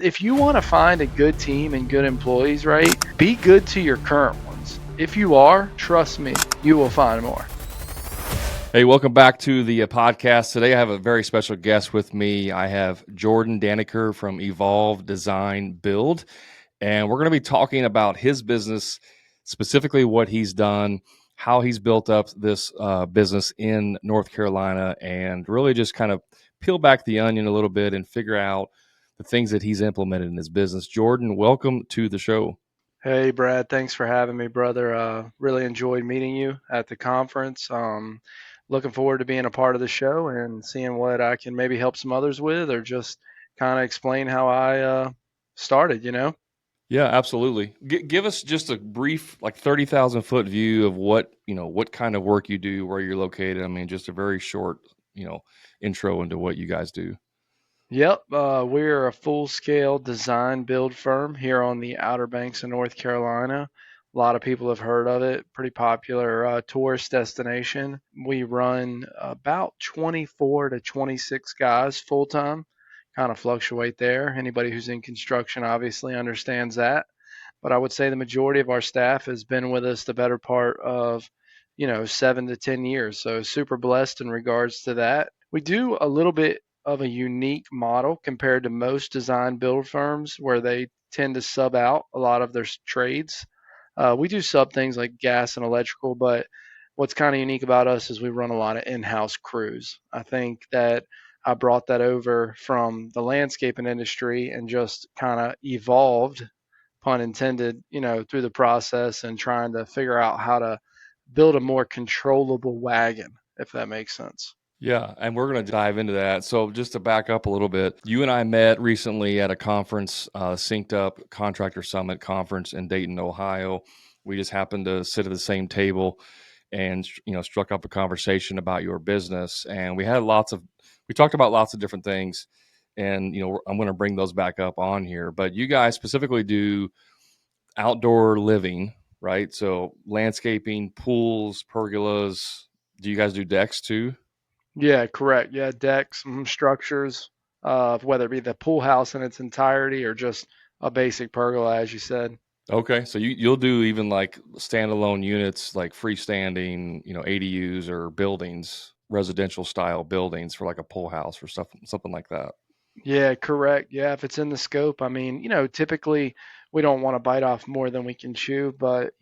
If you want to find a good team and good employees, right, be good to your current ones. If you are, trust me, you will find more. Hey, welcome back to the podcast. Today I have a very special guest with me. I have Jordan Daneker from Evolve Design Build, and we're going to be talking about his business, specifically what he's done, how he's built up this business in North Carolina, and really just kind of peel back the onion a little bit and figure out the things that he's implemented in his business. Jordan, welcome to the show. Hey, Brad, thanks for having me, brother. Really enjoyed meeting you at the conference. Looking forward to being a part of the show and seeing what I can maybe help some others with or just kind of explain how I started. Yeah, absolutely. Give us just a brief, like 30,000 foot view of what kind of work you do, where you're located. I mean, just a very short, you know, intro into what you guys do. Yep, we're a full-scale design build firm here on the Outer Banks of North Carolina. A lot of people have heard of it. Pretty popular tourist destination. We run about 24 to 26 guys full time. Kind of fluctuate there. Anybody who's in construction obviously understands that. But I would say the majority of our staff has been with us the better part of, 7 to 10 years. So super blessed in regards to that. We do a little bit of a unique model compared to most design build firms where they tend to sub out a lot of their trades. We do sub things like gas and electrical, but what's kind of unique about us is we run a lot of in-house crews. I think that I brought that over from the landscaping industry and just kind of evolved, pun intended, through the process and trying to figure out how to build a more controllable wagon, if that makes sense. Yeah, and we're going to dive into that. So, just to back up a little bit, you and I met recently at a conference, Synced Up Contractor Summit conference in Dayton, Ohio. We just happened to sit at the same table and struck up a conversation about your business, and we talked about lots of different things, and I'm going to bring those back up on here. But you guys specifically do outdoor living, right? So landscaping, pools, pergolas. Do you guys do decks too? Yeah, correct. Yeah, decks, structures, whether it be the pool house in its entirety or just a basic pergola, as you said. Okay, so you'll do even like standalone units, like freestanding, ADUs or buildings, residential style buildings for like a pool house or stuff, something like that. Yeah, correct. Yeah, if it's in the scope, I mean, typically we don't want to bite off more than we can chew, but,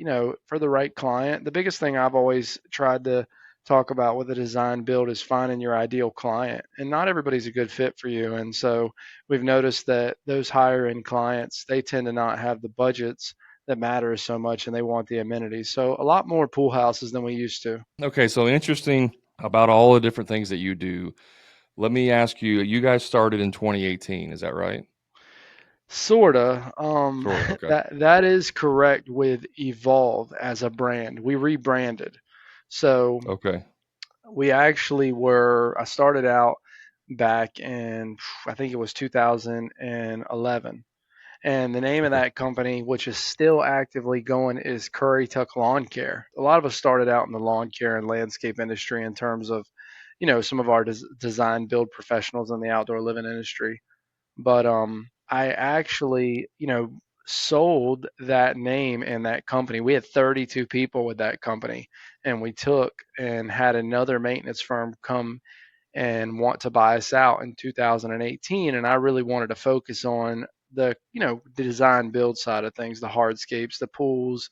for the right client, the biggest thing I've always tried to talk about with a design build is finding your ideal client. And not everybody's a good fit for you. And so we've noticed that those higher end clients, they tend to not have the budgets that matter so much and they want the amenities. So a lot more pool houses than we used to. Okay, so interesting about all the different things that you do. Let me ask you, you guys started in 2018, is that right? Sorta. Sort of. Okay. That is correct with Evolve as a brand. We rebranded. So Okay. we actually were, I started out back in, I think it was 2011. And the name of Okay. that company, which is still actively going, is Curry Tuck Lawn Care. A lot of us started out in the lawn care and landscape industry in terms of, some of our design build professionals in the outdoor living industry. But I actually, sold that name and that company. We had 32 people with that company, and we took and had another maintenance firm come and want to buy us out in 2018. And I really wanted to focus on the design build side of things, the hardscapes, the pools,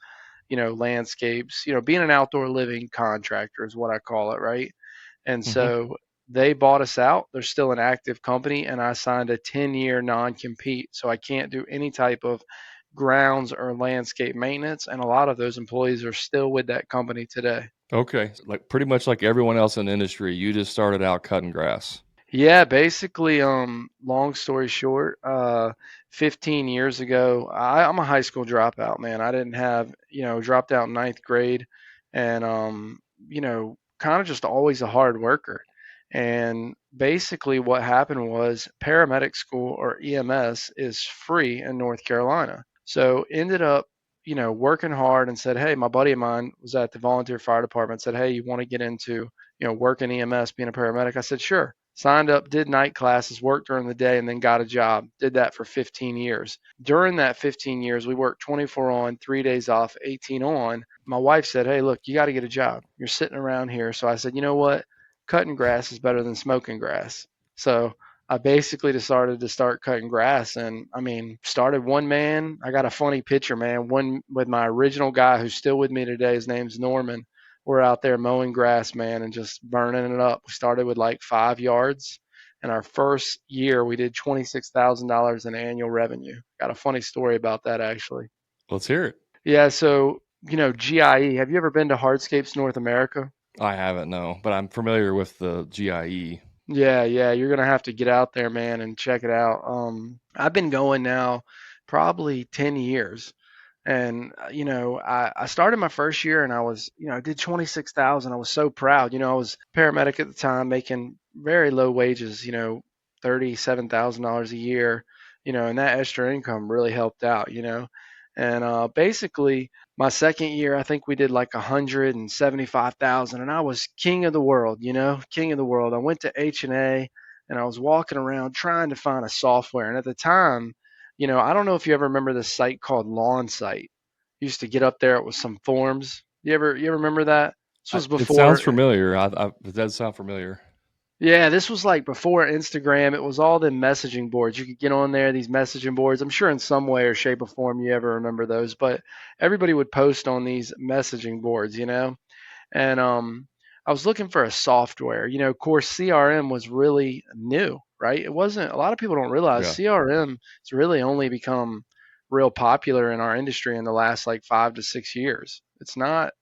landscapes, being an outdoor living contractor is what I call it, right? And Hmm. so they bought us out. They're still an active company, and I signed a 10-year non-compete. So I can't do any type of grounds or landscape maintenance. And a lot of those employees are still with that company today. Okay. Like pretty much like everyone else in the industry, you just started out cutting grass. Yeah, basically, long story short, 15 years ago, I'm a high school dropout, man. I didn't have, dropped out in ninth grade and, kind of just always a hard worker. And basically what happened was paramedic school or EMS is free in North Carolina. So ended up, working hard and said, hey, my buddy of mine was at the volunteer fire department, said, hey, you want to get into, working EMS, being a paramedic? I said, sure. Signed up, did night classes, worked during the day, and then got a job. Did that for 15 years. During that 15 years, we worked 24 on, 3 days off, 18 on. My wife said, "Hey, look, you got to get a job. You're sitting around here." So I said, "You know what? Cutting grass is better than smoking grass." So I basically decided to start cutting grass, and I mean, started one man. I got a funny picture, man. One with my original guy who's still with me today. His name's Norman. We're out there mowing grass, man, and just burning it up. We started with like 5 yards. And our first year, we did $26,000 in annual revenue. Got a funny story about that, actually. Let's hear it. Yeah, so, GIE, have you ever been to Hardscapes North America? I haven't, no, but I'm familiar with the GIE. Yeah, yeah, you're gonna have to get out there, man, and check it out. I've been going now probably 10 years. And I started my first year and I was, I did 26,000. I was so proud. I was paramedic at the time, making very low wages, $37,000 a year, and that extra income really helped out, And basically, my second year, I think we did like 175,000, and I was king of the world, king of the world. I went to H&A and I was walking around trying to find a software, and at the time, I don't know if you ever remember this site called Lawn Site. Used to get up there with some forms. You ever remember that? This was It sounds before. familiar. It does sound familiar. Yeah, this was like before Instagram. It was all the messaging boards. You could get on there, these messaging boards. I'm sure in some way or shape or form you ever remember those, but everybody would post on these messaging boards, And I was looking for a software. Of course, CRM was really new, right? It wasn't. A lot of people don't realize Yeah. CRM has really only become real popular in our industry in the last like 5 to 6 years. It's not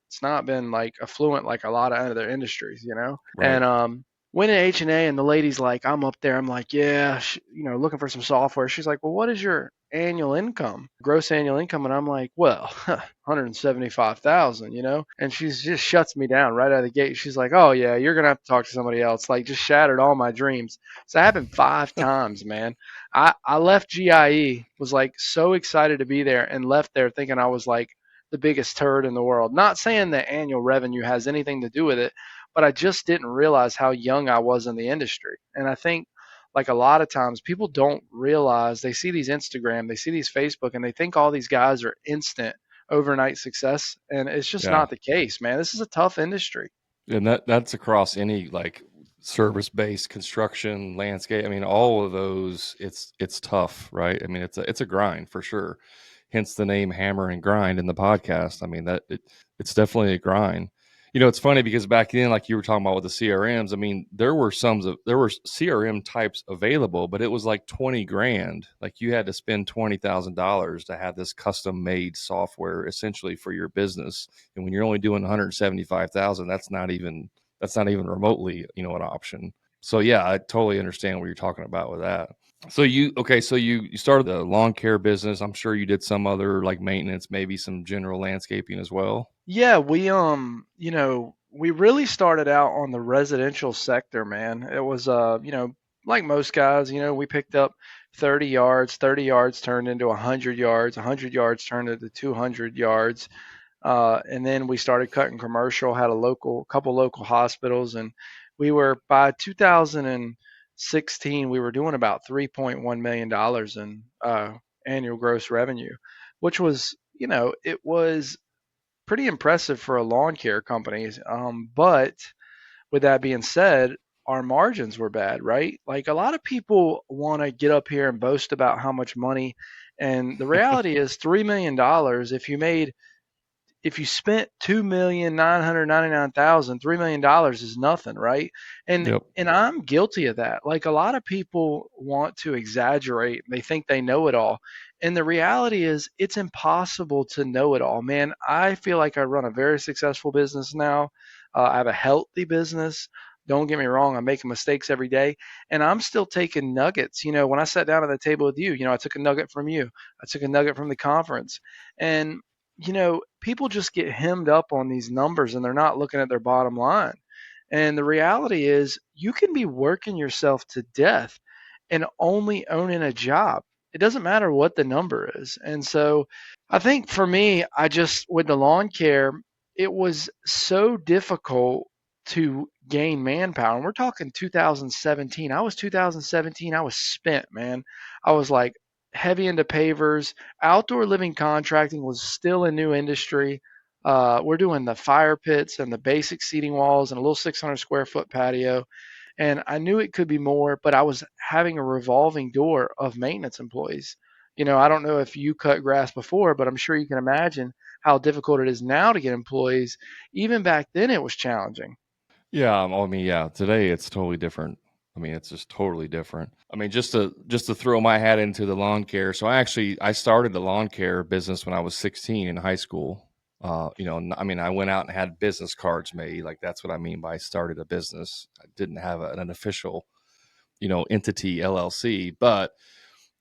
been like affluent like a lot of other industries, Right. And went to H&A and the lady's like, I'm up there. I'm like, yeah, looking for some software. She's like, well, what is your annual income, gross annual income? And I'm like, well, 175,000, and she's just shuts me down right out of the gate. She's like, oh yeah, you're going to have to talk to somebody else. Like just shattered all my dreams. So that happened 5 times, man. I left GIE, was like so excited to be there and left there thinking I was like the biggest turd in the world. Not saying that annual revenue has anything to do with it, but I just didn't realize how young I was in the industry. And I think like a lot of times people don't realize they see these Instagram, they see these Facebook, and they think all these guys are instant overnight success. And it's just Yeah. not the case, man. This is a tough industry. And that's across any like service-based construction, landscape. I mean, all of those, it's tough, right? I mean, it's a grind for sure. Hence the name Hammer and Grind in the podcast. I mean, it's definitely a grind. It's funny because back then, like you were talking about with the CRMs, I mean, there were CRM types available, but it was like 20 grand. Like you had to spend $20,000 to have this custom made software essentially for your business. And when you're only doing 175,000, that's not even remotely, an option. So yeah, I totally understand what you're talking about with that. So you started the lawn care business. I'm sure you did some other like maintenance, maybe some general landscaping as well. Yeah, we really started out on the residential sector, man. It was like most guys, we picked up 30 yards, 30 yards turned into 100 yards, 100 yards turned into 200 yards. And then we started cutting commercial, had couple local hospitals, and we were by 2016 we were doing about $3.1 million in annual gross revenue, which was, it was pretty impressive for a lawn care company. But with that being said, our margins were bad, right? Like a lot of people want to get up here and boast about how much money, and the reality is $3 million. If you spent 2,999,000, $3 million is nothing, right? And Yep. and I'm guilty of that. Like a lot of people want to exaggerate. They think they know it all. And the reality is it's impossible to know it all. Man, I feel like I run a very successful business now. I have a healthy business. Don't get me wrong, I'm making mistakes every day, and I'm still taking nuggets. When I sat down at the table with you, I took a nugget from you. I took a nugget from the conference. And people just get hemmed up on these numbers and they're not looking at their bottom line. And the reality is, you can be working yourself to death and only owning a job. It doesn't matter what the number is. And so I think for me, with the lawn care, it was so difficult to gain manpower. And we're talking 2017. I was 2017. I was spent, man. I was like heavy into pavers. Outdoor living contracting was still a new industry. We're doing the fire pits and the basic seating walls and a little 600 square foot patio. And I knew it could be more, but I was having a revolving door of maintenance employees. I don't know if you cut grass before, but I'm sure you can imagine how difficult it is now to get employees. Even back then, it was challenging. Yeah, I mean, yeah, today it's totally different. I mean, it's just totally different. I mean, just to throw my hat into the lawn care. So I started the lawn care business when I was 16 in high school. I mean, I went out and had business cards made. Like that's what I mean by started a business. I didn't have an official, entity LLC, but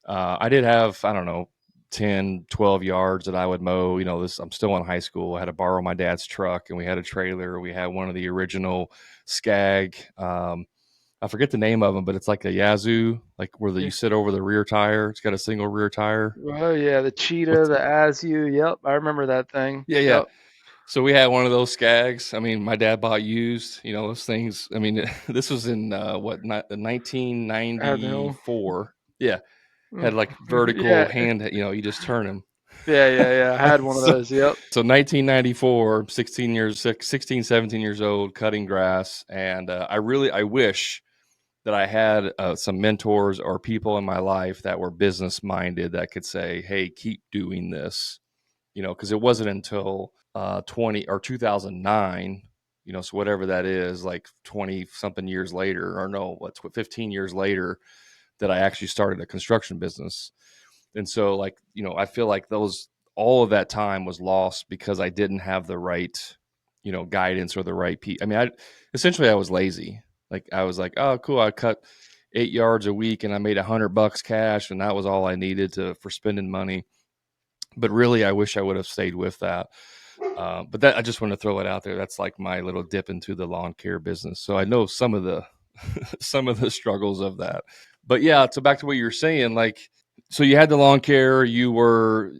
I did have, I don't know, 10, 12 yards that I would mow. I'm still in high school. I had to borrow my dad's truck and we had a trailer. We had one of the original Skag. I forget the name of them, but it's like a Yazoo, like where you Yeah. sit over the rear tire. It's got a single rear tire. Oh yeah, the cheetah, What's the azu. Yep, I remember that thing. Yeah, yeah. Yep, So we had one of those Skags. I mean, my dad bought used, those things. I mean, this was in I had the whole. 1994. Yeah, had Mm. like vertical Yeah, hand, you just turn them. yeah. I had one of so, those. Yep. so 1994, 16, 17 years old, cutting grass. And I wish that I had some mentors or people in my life that were business minded that could say, hey, keep doing this, because it wasn't until 20 or 2009, so whatever that is, like 20 something years later, or no, what's 15 years later, that I actually started a construction business. And so, like, I feel like all of that time was lost because I didn't have the right, guidance or the right I mean, I was lazy. Like, I was like, oh, cool. I cut 8 yards a week and I made $100 cash. And that was all I needed for spending money. But really, I wish I would have stayed with that. But that, I just want to throw it out there. That's like my little dip into the lawn care business. So I know some of the, some of the struggles of that. But yeah, so back to what you were saying, like, so you had the lawn care, you were,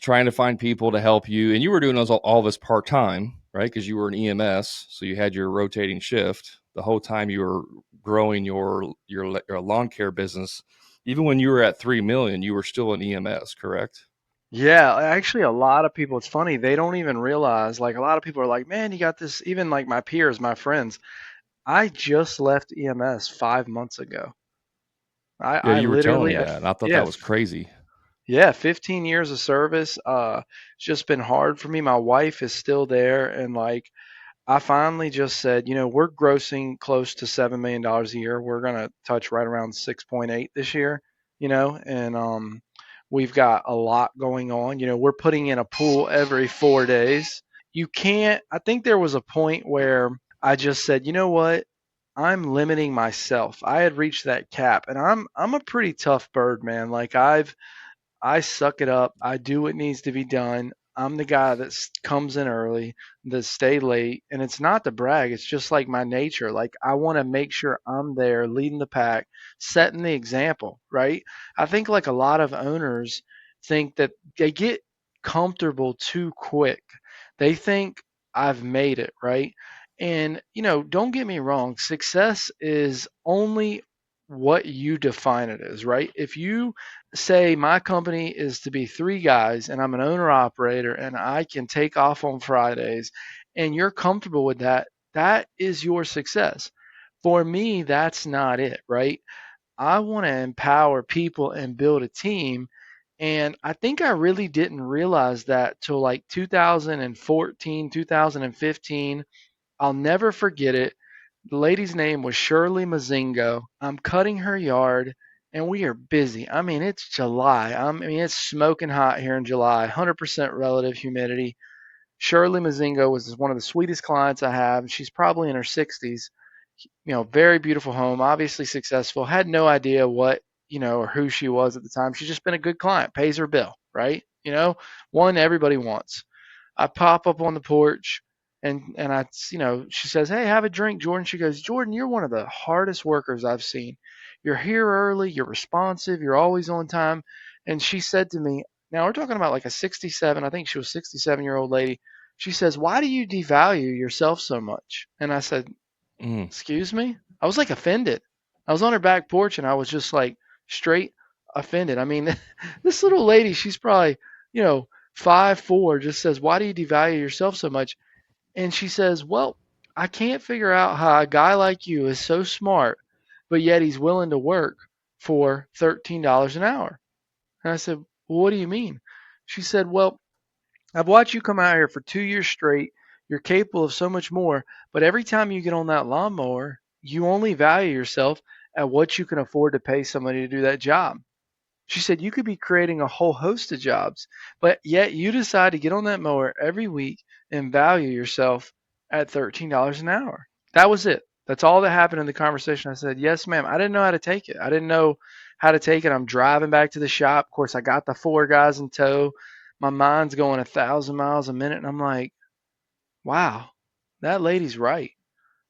trying to find people to help you, and you were doing all this part time, right? Because you were an EMS, so you had your rotating shift the whole time you were growing your lawn care business. Even when you were at 3 million, you were still an EMS, correct? Yeah, actually, a lot of people. It's funny they don't even realize. Like a lot of people are like, "Man, you got this." Even like my peers, my friends. I just left EMS 5 months ago. Yeah, I you were telling literally, me that, and I thought yeah, that was crazy. yeah, 15 years of service. It's just been hard for me. My wife is still there, and like I finally just said, we're grossing close to $7 million a year. We're gonna touch right around 6.8 this year, and we've got a lot going on. We're putting in a pool every 4 days. You can't. I think there was a point where I just said, you know what? I'm limiting myself. I had reached that cap, and I'm a pretty tough bird, man. Like I suck it up. I do what needs to be done. I'm the guy that comes in early, that stay late, and it's not to brag. It's just like my nature. Like I want to make sure I'm there, leading the pack, setting the example. Right? I think like a lot of owners think that they get comfortable too quick. They think I've made it, right? And don't get me wrong. Success is only what you define it as, right? If you say my company is to be three guys and I'm an owner operator and I can take off on Fridays and you're comfortable with that, that is your success. For me, that's not it, right? I want to empower people and build a team. And I think I really didn't realize that till like 2014, 2015. I'll never forget it. The lady's name was Shirley Mazingo. I'm cutting her yard and we are busy. I mean, it's July. I mean, it's smoking hot here in July, 100% relative humidity. Shirley Mazingo was one of the sweetest clients I have. She's probably in her 60s. Very beautiful home, obviously successful. Had no idea what, or who she was at the time. She's just been a good client, pays her bill, right? One everybody wants. I pop up on the porch and she says, "Hey, have a drink, Jordan." She goes, "Jordan, you're one of the hardest workers I've seen. You're here early, you're responsive, you're always on time." And she said to me, now we're talking about like a 67, I think she was 67-year-old lady. She says, "Why do you devalue yourself so much?" And I said, Mm. Excuse me? I was like offended. I was on her back porch and I was just like straight offended. I mean, this little lady, she's probably, you know, 5'4", just says, "Why do you devalue yourself so much?" And she says, "Well, I can't figure out how a guy like you is so smart, but yet he's willing to work for $13 an hour." And I said, "Well, what do you mean?" She said, "Well, I've watched you come out here for 2 years straight. You're capable of so much more, but every time you get on that lawnmower, you only value yourself at what you can afford to pay somebody to do that job." She said, "You could be creating a whole host of jobs, but yet you decide to get on that mower every week and value yourself at $13 an hour." That was it. That's all that happened in the conversation. I said, "Yes, ma'am." I didn't know how to take it. I didn't know how to take it. I'm driving back to the shop. Of course, I got the four guys in tow. My mind's going 1,000 miles a minute. And I'm like, wow, that lady's right.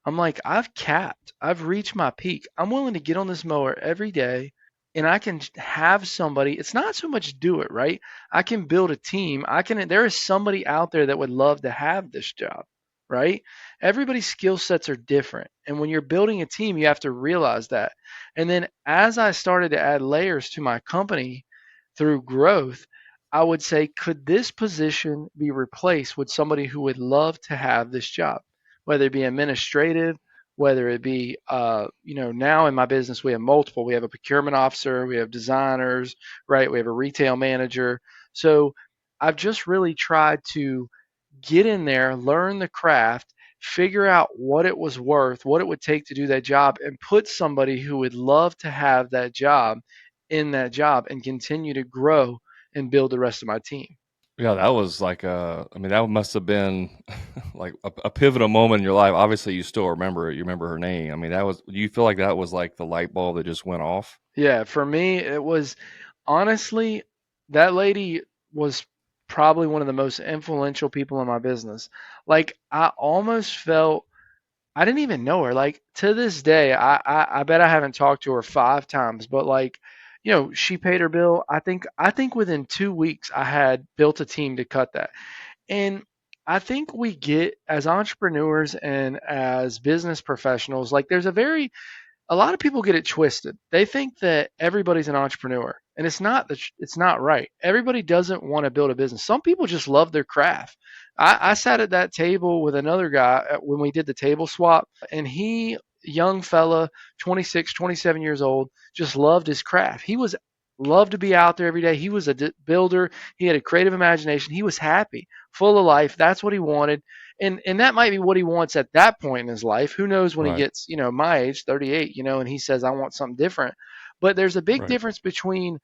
I'm like, I've capped. I've reached my peak. I'm willing to get on this mower every day and I can have somebody, it's not so much do it, right? I can build a team. There is somebody out there that would love to have this job, right? Everybody's skill sets are different. And when you're building a team, you have to realize that. And then as I started to add layers to my company through growth, I would say, could this position be replaced with somebody who would love to have this job? Whether it be administrative, whether it be, now in my business, we have multiple. We have a procurement officer, we have designers, right? We have a retail manager. So I've just really tried to get in there, learn the craft, figure out what it was worth, what it would take to do that job, and put somebody who would love to have that job in that job and continue to grow and build the rest of my team. Yeah, that was like I mean, that must have been like a pivotal moment in your life. Obviously, you still remember it. You remember her name. I mean, that was, do you feel like that was like the light bulb that just went off? Yeah, for me, it was honestly, that lady was probably one of the most influential people in my business. Like, I almost felt I didn't even know her. Like, to this day, I bet I haven't talked to her 5 times, but like, she paid her bill. I think within 2 weeks I had built a team to cut that. And I think we get as entrepreneurs and as business professionals, like a lot of people get it twisted. They think that everybody's an entrepreneur, and it's not right. Everybody doesn't want to build a business. Some people just love their craft. I sat at that table with another guy when we did the table swap, and he, young fella, 26, 27 years old, just loved his craft. He was loved to be out there every day. He was a builder. He had a creative imagination. He was happy, full of life. That's what he wanted, and that might be what he wants at that point in his life. Who knows when he Right, gets, my age, 38, and he says, "I want something different." But there's a big right. difference between,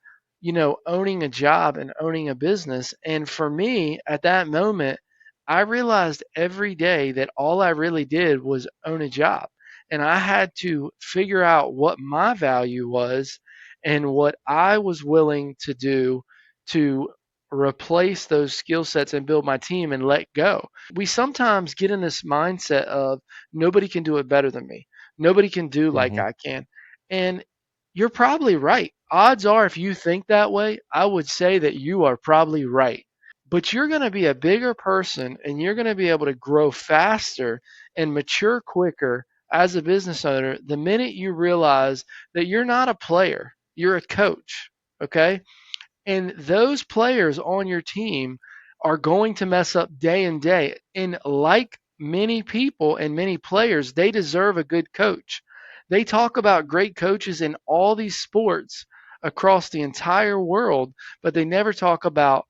owning a job and owning a business. And for me, at that moment, I realized every day that all I really did was own a job. And I had to figure out what my value was and what I was willing to do to replace those skill sets and build my team and let go. We sometimes get in this mindset of nobody can do it better than me. Nobody can do like Hmm. I can. And you're probably right. Odds are, if you think that way, I would say that you are probably right. But you're going to be a bigger person and you're going to be able to grow faster and mature quicker as a business owner the minute you realize that you're not a player, you're a coach. Okay. And those players on your team are going to mess up day and day. And like many people and many players, they deserve a good coach. They talk about great coaches in all these sports across the entire world, but they never talk about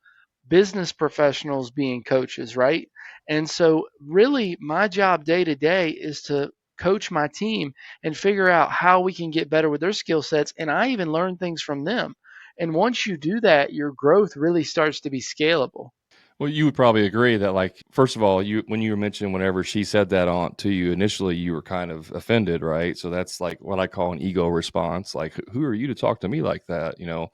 business professionals being coaches, right? And so, really, my job day to day is to coach my team and figure out how we can get better with their skill sets. And I even learn things from them. And once you do that, your growth really starts to be scalable. Well, you would probably agree that, like, first of all, you when you mentioned whenever she said that on to you initially, you were kind of offended, right? So that's like what I call an ego response. Like, who are you to talk to me like that? The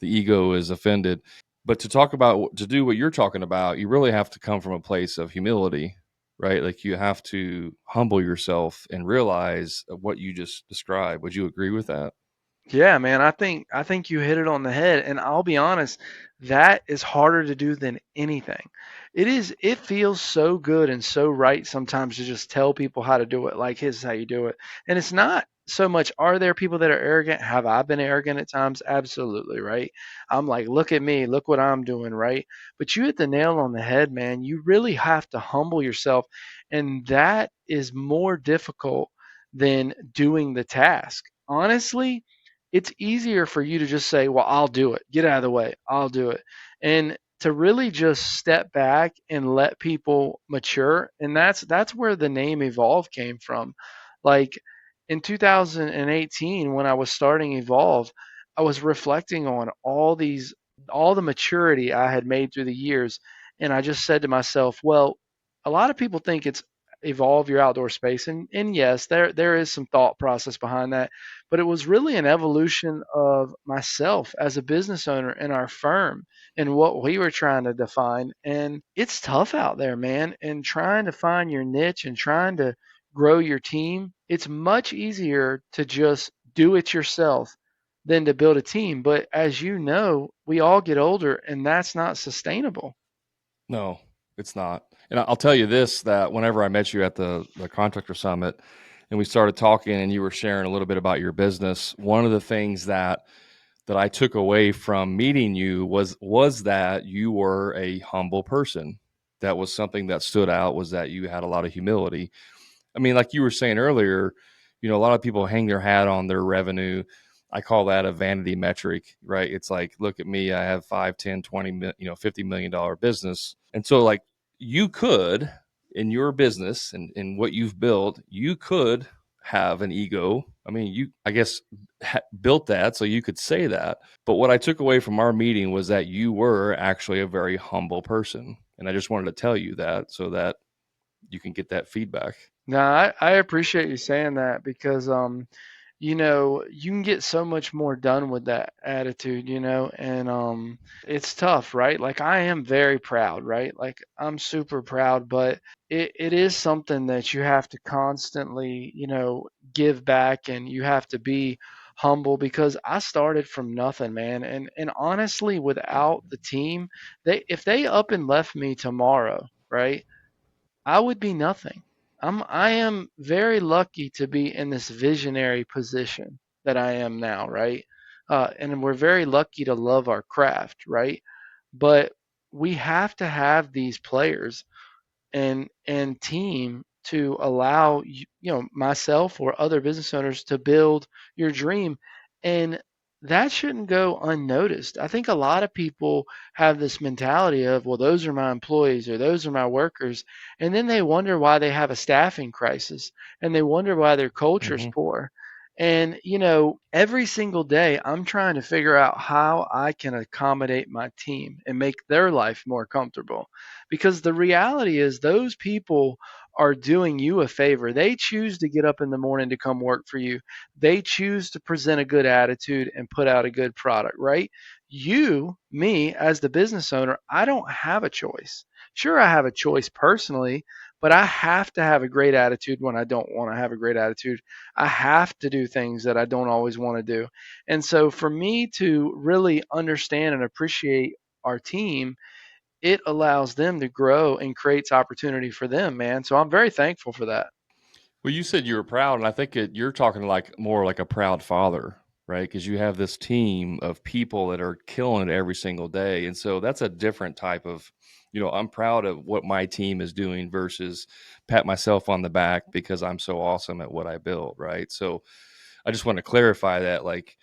ego is offended. But to do what you're talking about, you really have to come from a place of humility, right? Like, you have to humble yourself and realize what you just described. Would you agree with that? Yeah, man, I think you hit it on the head, and I'll be honest, that is harder to do than anything. It feels so good and so right sometimes to just tell people how to do it, like this is how you do it. And it's not so much are there people that are arrogant? Have I been arrogant at times? Absolutely, right? I'm like, look at me, look what I'm doing, right? But you hit the nail on the head, man. You really have to humble yourself, and that is more difficult than doing the task. Honestly, it's easier for you to just say, well, I'll do it. Get out of the way. I'll do it. And to really just step back and let people mature. And that's where the name Evolve came from. Like in 2018, when I was starting Evolve, I was reflecting on all the maturity I had made through the years. And I just said to myself, well, a lot of people think it's evolve your outdoor space. And yes, there is some thought process behind that, but it was really an evolution of myself as a business owner in our firm and what we were trying to define. And it's tough out there, man. And trying to find your niche and trying to grow your team, it's much easier to just do it yourself than to build a team. But as you know, we all get older and that's not sustainable. No, it's not. And I'll tell you this, that whenever I met you at the contractor summit and we started talking and you were sharing a little bit about your business, one of the things that I took away from meeting you was that you were a humble person. That was something that stood out, was that you had a lot of humility. I mean, like you were saying earlier, a lot of people hang their hat on their revenue. I call that a vanity metric, right? It's like, look at me, I have 5, 10, 20, $50 million business. And so like you could in your business and in what you've built, you could have an ego. I mean, you, I guess, built that so you could say that. But what I took away from our meeting was that you were actually a very humble person. And I just wanted to tell you that so that you can get that feedback. Now, I appreciate you saying that because you can get so much more done with that attitude, and it's tough, right? Like I am very proud, right? Like I'm super proud, but it is something that you have to constantly, give back and you have to be humble because I started from nothing, man. And honestly, without the team, they if they up and left me tomorrow, right? I would be nothing. I am very lucky to be in this visionary position that I am now, right? And we're very lucky to love our craft, right? But we have to have these players and team to allow myself or other business owners to build your dream, and that shouldn't go unnoticed. I think a lot of people have this mentality of, well, those are my employees or those are my workers, and then they wonder why they have a staffing crisis and they wonder why their culture's Hmm. poor. And every single day I'm trying to figure out how I can accommodate my team and make their life more comfortable, because the reality is those people are doing you a favor. They choose to get up in the morning to come work for you. They choose to present a good attitude and put out a good product, right? You, me, as the business owner, I don't have a choice. Sure, I have a choice personally, but I have to have a great attitude when I don't want to have a great attitude. I have to do things that I don't always want to do. And so for me to really understand and appreciate our team, it allows them to grow and creates opportunity for them, man. So I'm very thankful for that. Well, you said you were proud, and I think you're talking like more like a proud father, right? Because you have this team of people that are killing it every single day, and so that's a different type of, I'm proud of what my team is doing versus pat myself on the back because I'm so awesome at what I built, right? So I just want to clarify that, like,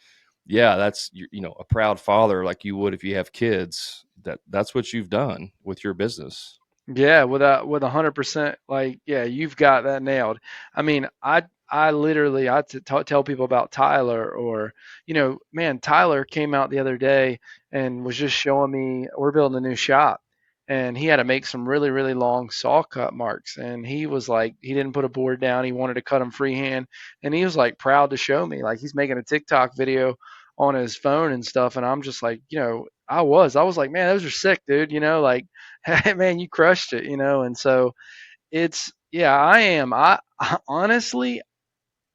yeah, that's a proud father like you would if you have kids. That's what you've done with your business. Yeah, with 100%, like, yeah, you've got that nailed. I mean, I literally tell people about Tyler, or man, Tyler came out the other day and was just showing me we're building a new shop, and he had to make some really really long saw cut marks, and he was like he didn't put a board down, he wanted to cut them freehand, and he was like proud to show me, like he's making a TikTok video on his phone and stuff, and I'm just like, I was like, man, those are sick, dude, like hey, man, you crushed it, and so yeah, I am. I honestly,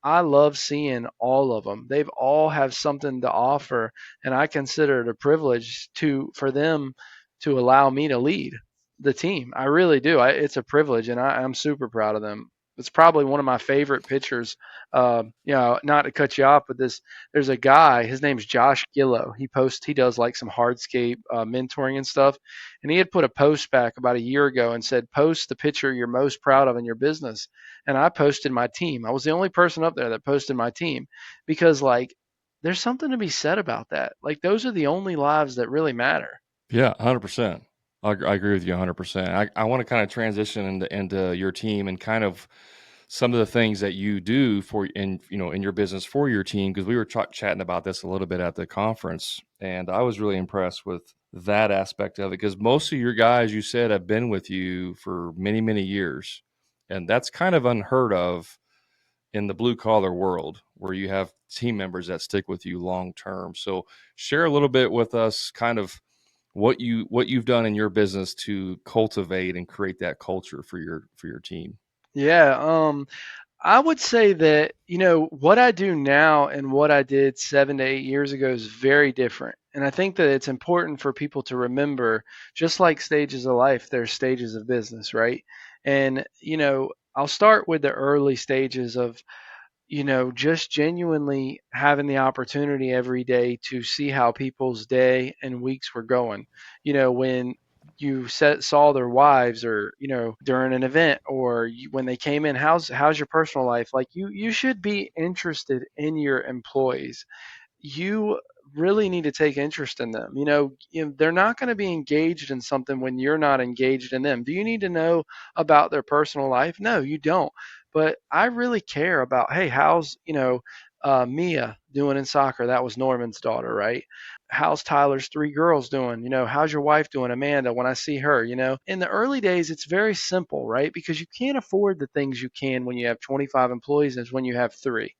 I love seeing all of them. They've all have something to offer, and I consider it a privilege to for them to allow me to lead the team. I really do. It's a privilege, and I'm super proud of them. It's probably one of my favorite pitchers. Not to cut you off, but there's a guy. His name's Josh Gillow. He does like some hardscape mentoring and stuff, and he had put a post back about a year ago and said, "Post the pitcher you're most proud of in your business." And I posted my team. I was the only person up there that posted my team because like there's something to be said about that. Like those are the only lives that really matter. Yeah, 100%. I agree with you 100%. I want to kind of transition into your team and kind of some of the things that you do for in your business for your team, because we were chatting about this a little bit at the conference, and I was really impressed with that aspect of it, because most of your guys, you said, have been with you for many years, and that's kind of unheard of in the blue collar world, where you have team members that stick with you long term. So share a little bit with us, kind of what you've done in your business to cultivate and create that culture for your team. Yeah, I would say that, what I do now and what I did 7 to 8 years ago is very different. And I think that it's important for people to remember, just like stages of life, there's stages of business, right? And, I'll start with the early stages of just genuinely having the opportunity every day to see how people's day and weeks were going. When you saw their wives, or during an event, or when they came in, how's your personal life? Like you should be interested in your employees. You really need to take interest in them. They're not going to be engaged in something when you're not engaged in them. Do you need to know about their personal life? No, you don't. But I really care about, hey, how's, Mia doing in soccer? That was Norman's daughter, right? How's Tyler's three girls doing? How's your wife doing, Amanda, when I see her? In the early days, it's very simple, right? Because you can't afford the things you can when you have 25 employees as when you have three.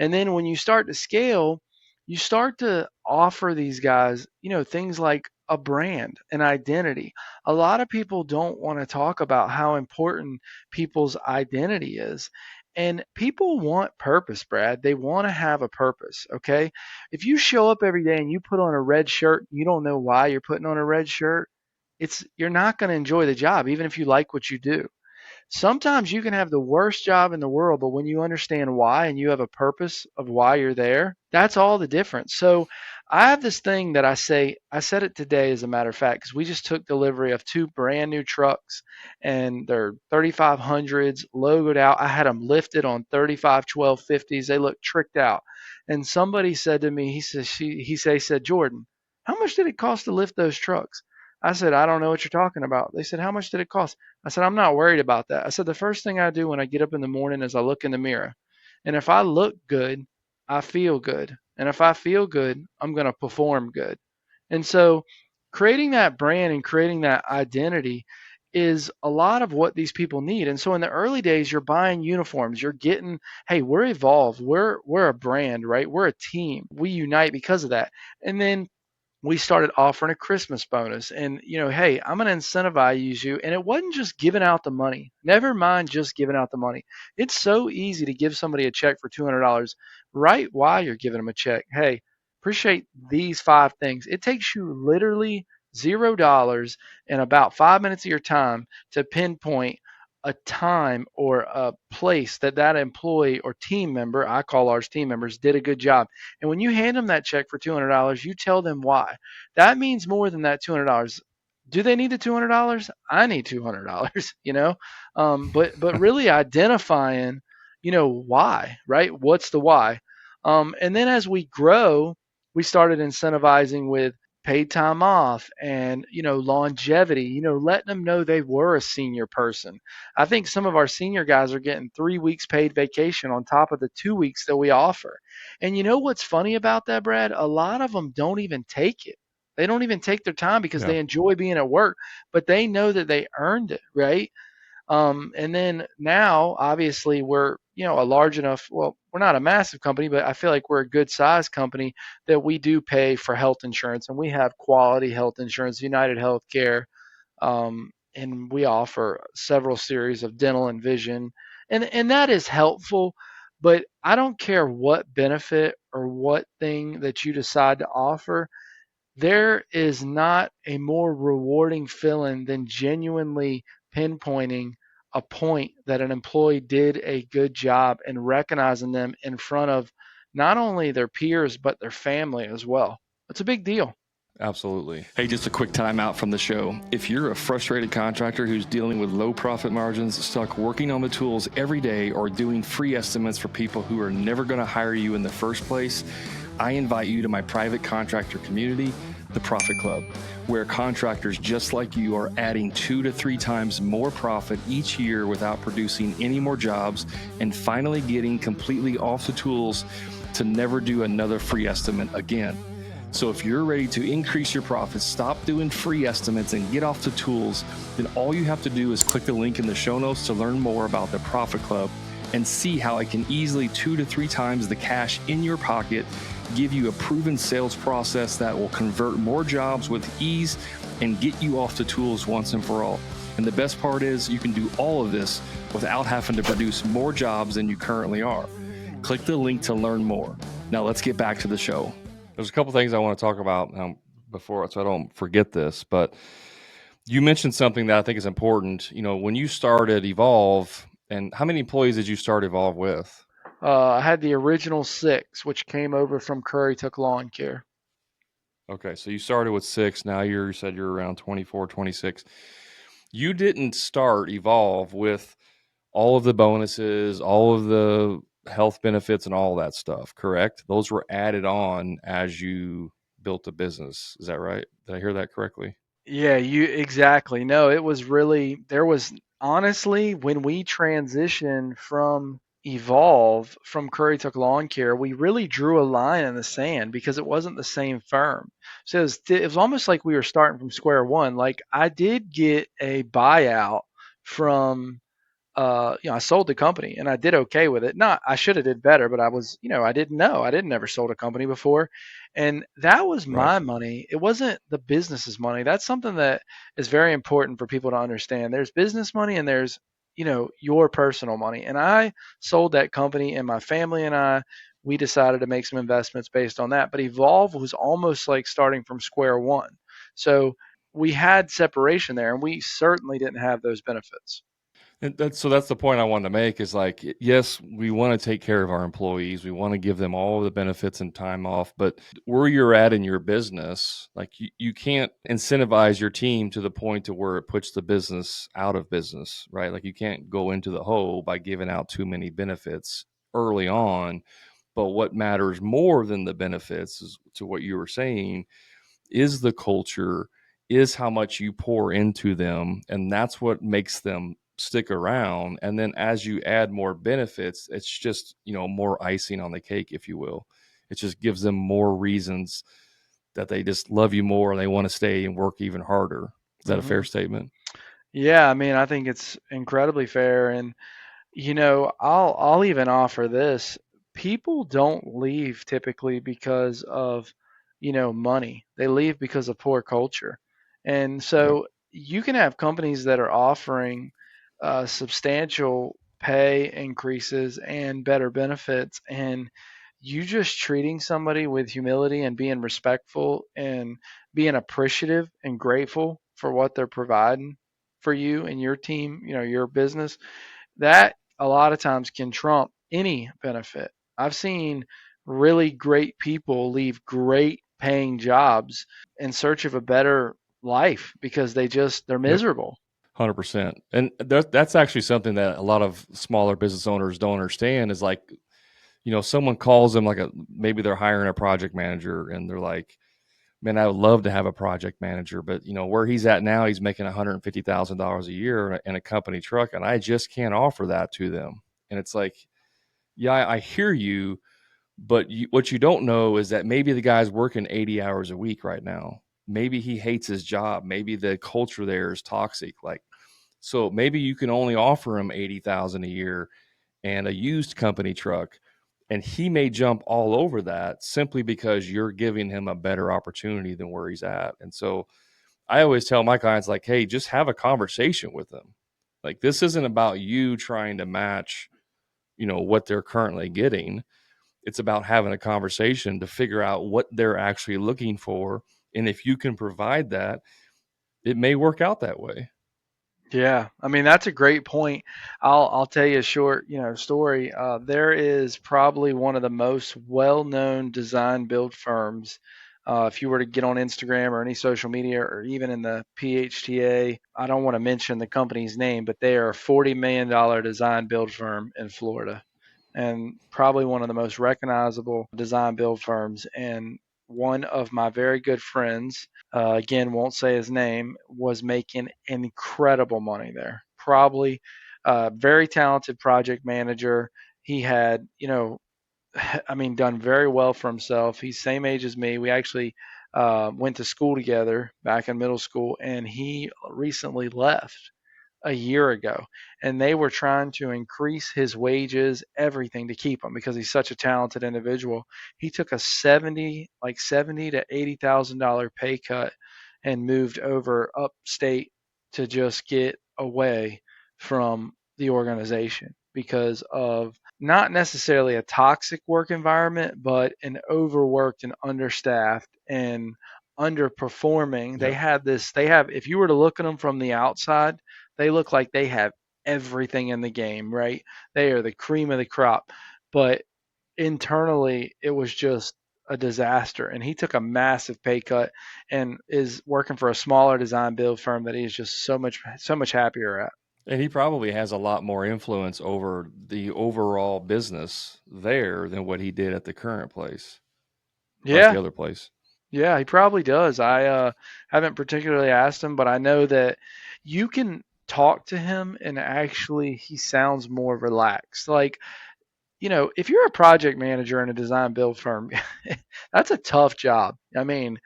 And then when you start to scale, you start to offer these guys, things like a brand, an identity. A lot of people don't want to talk about how important people's identity is. And people want purpose, Brad. They want to have a purpose, okay? If you show up every day and you put on a red shirt, you don't know why you're putting on a red shirt, you're not going to enjoy the job even if you like what you do. Sometimes you can have the worst job in the world, but when you understand why and you have a purpose of why you're there, that's all the difference. So I have this thing that I said it today, as a matter of fact, because we just took delivery of two brand new trucks, and they're 3500s logoed out. I had them lifted on 351250s. They look tricked out. And somebody said to me, he said, Jordan, how much did it cost to lift those trucks? I said, I don't know what you're talking about. They said, how much did it cost? I said, I'm not worried about that. I said, the first thing I do when I get up in the morning is I look in the mirror. And if I look good, I feel good. And if I feel good, I'm going to perform good. And so creating that brand and creating that identity is a lot of what these people need. And so in the early days, you're buying uniforms, you're getting, hey, we're evolved. We're a brand, right? We're a team. We unite because of that. And then we started offering a Christmas bonus. And, hey, I'm going to incentivize you. And it wasn't just giving out the money. Never mind just giving out the money. It's so easy to give somebody a check for $200 right while you're giving them a check. Hey, appreciate these five things. It takes you literally $0 and about 5 minutes of your time to pinpoint a time or a place that employee or team member, I call ours team members, did a good job. And when you hand them that check for $200, you tell them why. That means more than that $200. Do they need the $200? I need $200, but really identifying, why, right? What's the why? And then as we grow, we started incentivizing with paid time off and, longevity, letting them know they were a senior person. I think some of our senior guys are getting 3 weeks paid vacation on top of the 2 weeks that we offer. And you know what's funny about that, Brad? A lot of them don't even take it. They don't even take their time because Yeah. they enjoy being at work, but they know that they earned it, right? And then now, obviously, we're a large enough. Well, we're not a massive company, but I feel like we're a good sized company that we do pay for health insurance, and we have quality health insurance, United Healthcare, and we offer several series of dental and vision, and that is helpful. But I don't care what benefit or what thing that you decide to offer, there is not a more rewarding feeling than genuinely pinpointing a point that an employee did a good job and recognizing them in front of not only their peers but their family as well. It's a big deal. Absolutely. Hey, just a quick timeout from the show. If you're a frustrated contractor who's dealing with low profit margins, stuck working on the tools every day, or doing free estimates for people who are never going to hire you in the first place, I invite you to my private contractor community, the Profit Club, where contractors just like you are adding 2 to 3 times more profit each year without producing any more jobs and finally getting completely off the tools to never do another free estimate again. So if you're ready to increase your profits, stop doing free estimates and get off the tools, then all you have to do is click the link in the show notes to learn more about the Profit Club and see how it can easily 2 to 3 times the cash in your pocket, give you a proven sales process that will convert more jobs with ease and get you off the tools once and for all. And the best part is you can do all of this without having to produce more jobs than you currently are. Click the link to learn more. Now let's get back to the show. There's a couple things I want to talk about before, so I don't forget this. But you mentioned something that I think is important. When you started Evolve, and how many employees did you start Evolve with? I had the original 6, which came over from Curry Took Lawn Care. Okay, so you started with 6. Now you said you're around 24, 26. You didn't start Evolve with all of the bonuses, all of the health benefits, and all that stuff, correct? Those were added on as you built a business. Is that right? Did I hear that correctly? Yeah, you exactly. No, it was really there was honestly when we transitioned from Evolve from Curry Took Lawn Care, we really drew a line in the sand because it wasn't the same firm. So it was almost like we were starting from square one. Like I did get a buyout from I sold the company and I did okay with it. Not, I should have did better, but I was, I didn't know. I didn't never sold a company before, and that was Right. my money. It wasn't the business's money. That's something that is very important for people to understand. There's business money and there's, your personal money. And I sold that company, and my family and we decided to make some investments based on that. But Evolve was almost like starting from square one. So we had separation there, and we certainly didn't have those benefits. And that's the point I wanted to make is like, yes, we want to take care of our employees. We want to give them all of the benefits and time off. But where you're at in your business, like you can't incentivize your team to the point to where it puts the business out of business, right? Like you can't go into the hole by giving out too many benefits early on. But what matters more than the benefits is to what you were saying is the culture, is how much you pour into them. And that's what makes them stick around. And then as you add more benefits, it's just, more icing on the cake, if you will. It just gives them more reasons that they just love you more and they want to stay and work even harder. Is that a fair Hmm. statement? Yeah, I mean, I think it's incredibly fair. And I'll even offer this. People don't leave typically because of, money. They leave because of poor culture. And Yep. so you can have companies that are offering substantial pay increases and better benefits, and you just treating somebody with humility and being respectful and being appreciative and grateful for what they're providing for you and your team, your business, that a lot of times can trump any benefit. I've seen really great people leave great paying jobs in search of a better life because they're Yep. miserable. 100%. And that's actually something that a lot of smaller business owners don't understand is like, someone calls them like maybe they're hiring a project manager and they're like, man, I would love to have a project manager, but where he's at now, he's making $150,000 a year in a company truck, and I just can't offer that to them. And it's like, yeah, I hear you, but what you don't know is that maybe the guy's working 80 hours a week right now. Maybe he hates his job. Maybe the culture there is toxic. Like, so maybe you can only offer him 80,000 a year and a used company truck, and he may jump all over that simply because you're giving him a better opportunity than where he's at. And so I always tell my clients, like, hey, just have a conversation with them. Like, this isn't about you trying to match what they're currently getting. It's about having a conversation to figure out what they're actually looking for. And if you can provide that, it may work out that way. Yeah, I mean that's a great point. I'll tell you a short, story. There is probably one of the most well-known design build firms. If you were to get on Instagram or any social media or even in the PHTA, I don't want to mention the company's name, but they are a $40 million design build firm in Florida, and probably one of the most recognizable design build firms. And one of my very good friends, again, won't say his name, was making incredible money there. Probably very talented project manager. He had, I mean, done very well for himself. He's same age as me. We actually went to school together back in middle school, and he recently left a year ago, and they were trying to increase his wages, everything to keep him because he's such a talented individual. He took a 70 to $80,000 pay cut and moved over upstate to just get away from the organization because of not necessarily a toxic work environment, but an overworked and understaffed and underperforming. Yep. If you were to look at them from the outside, they look like they have everything in the game, right? They are the cream of the crop. But internally, it was just a disaster. And he took a massive pay cut and is working for a smaller design build firm that he's just so much happier at. And he probably has a lot more influence over the overall business there than what he did at the current place or at the Yeah, other place. yeah, he probably does. I haven't particularly asked him, but I know that you can talk to him and actually he sounds more relaxed. Like, if you're a project manager in a design build firm, that's a tough job. I mean,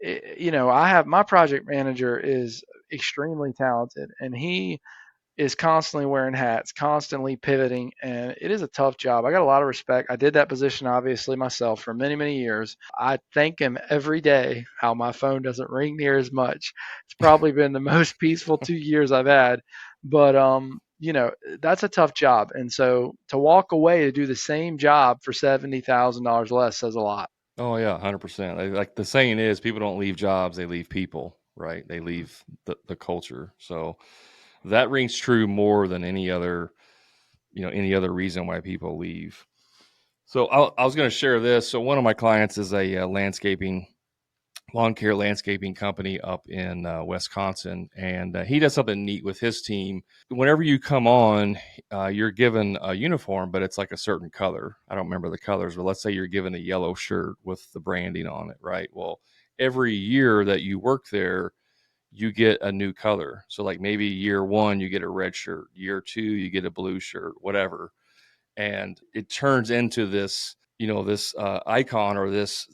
I have my project manager is extremely talented and he is constantly wearing hats, constantly pivoting, and it is a tough job. I got a lot of respect. I did that position obviously myself for many, many years. I thank him every day how my phone doesn't ring near as much. It's probably been the most peaceful 2 years I've had. But that's a tough job. And so to walk away to do the same job for $70,000 less says a lot. Oh yeah, 100%. Like the saying is, people don't leave jobs; they leave people. Right? They leave the culture. So that rings true more than any other reason why people leave. So I was going to share this. So one of my clients is a lawn care landscaping company up in Wisconsin, and he does something neat with his team. Whenever you come on, you're given a uniform, but it's like a certain color. I don't remember the colors, but let's say you're given a yellow shirt with the branding on it, right? Well, every year that you work there, you get a new color. So, like maybe year one, you get a red shirt, year two, you get a blue shirt, whatever. And it turns into this icon or this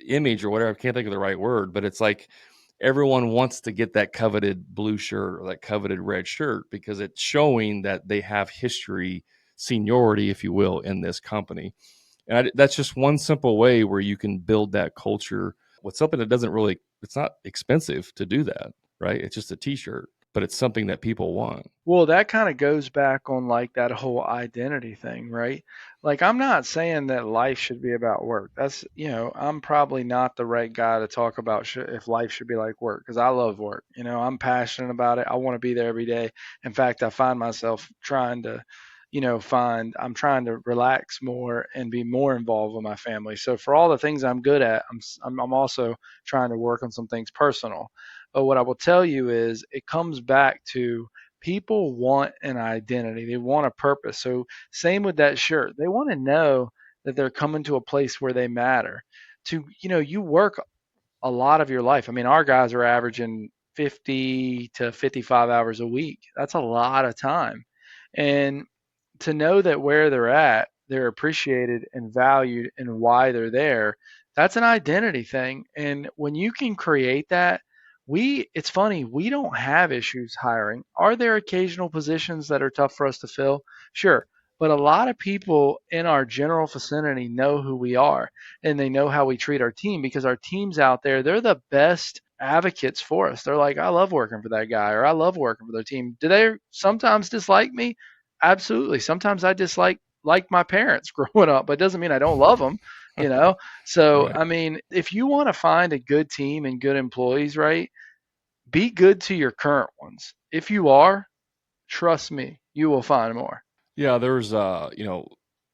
image or whatever. I can't think of the right word, but it's like everyone wants to get that coveted blue shirt or that coveted red shirt because it's showing that they have history, seniority, if you will, in this company. And that's just one simple way where you can build that culture with something that doesn't really, it's not expensive to do that, right? It's just a t-shirt, but it's something that people want. Well, that kind of goes back on like that whole identity thing, right? Like, I'm not saying that life should be about work. I'm probably not the right guy to talk about if life should be like work because I love work. I'm passionate about it. I want to be there every day. In fact, I find myself trying to, I'm trying to relax more and be more involved with my family. So for all the things I'm good at, I'm also trying to work on some things personal. But what I will tell you is it comes back to people want an identity. They want a purpose. So same with that shirt. They want to know that they're coming to a place where they matter. You work a lot of your life. I mean, our guys are averaging 50 to 55 hours a week. That's a lot of time. And to know that where they're at, they're appreciated and valued and why they're there, that's an identity thing. And when you can create that, it's funny, we don't have issues hiring. Are there occasional positions that are tough for us to fill? Sure. But a lot of people in our general vicinity know who we are and they know how we treat our team because our team's out there, they're the best advocates for us. They're like, I love working for that guy or I love working for their team. Do they sometimes dislike me? Absolutely. Sometimes I dislike like my parents growing up, but it doesn't mean I don't love them, you know? So, Right. I mean, if you want to find a good team and good employees, right, be good to your current ones. If you are, trust me, you will find more. Yeah, there's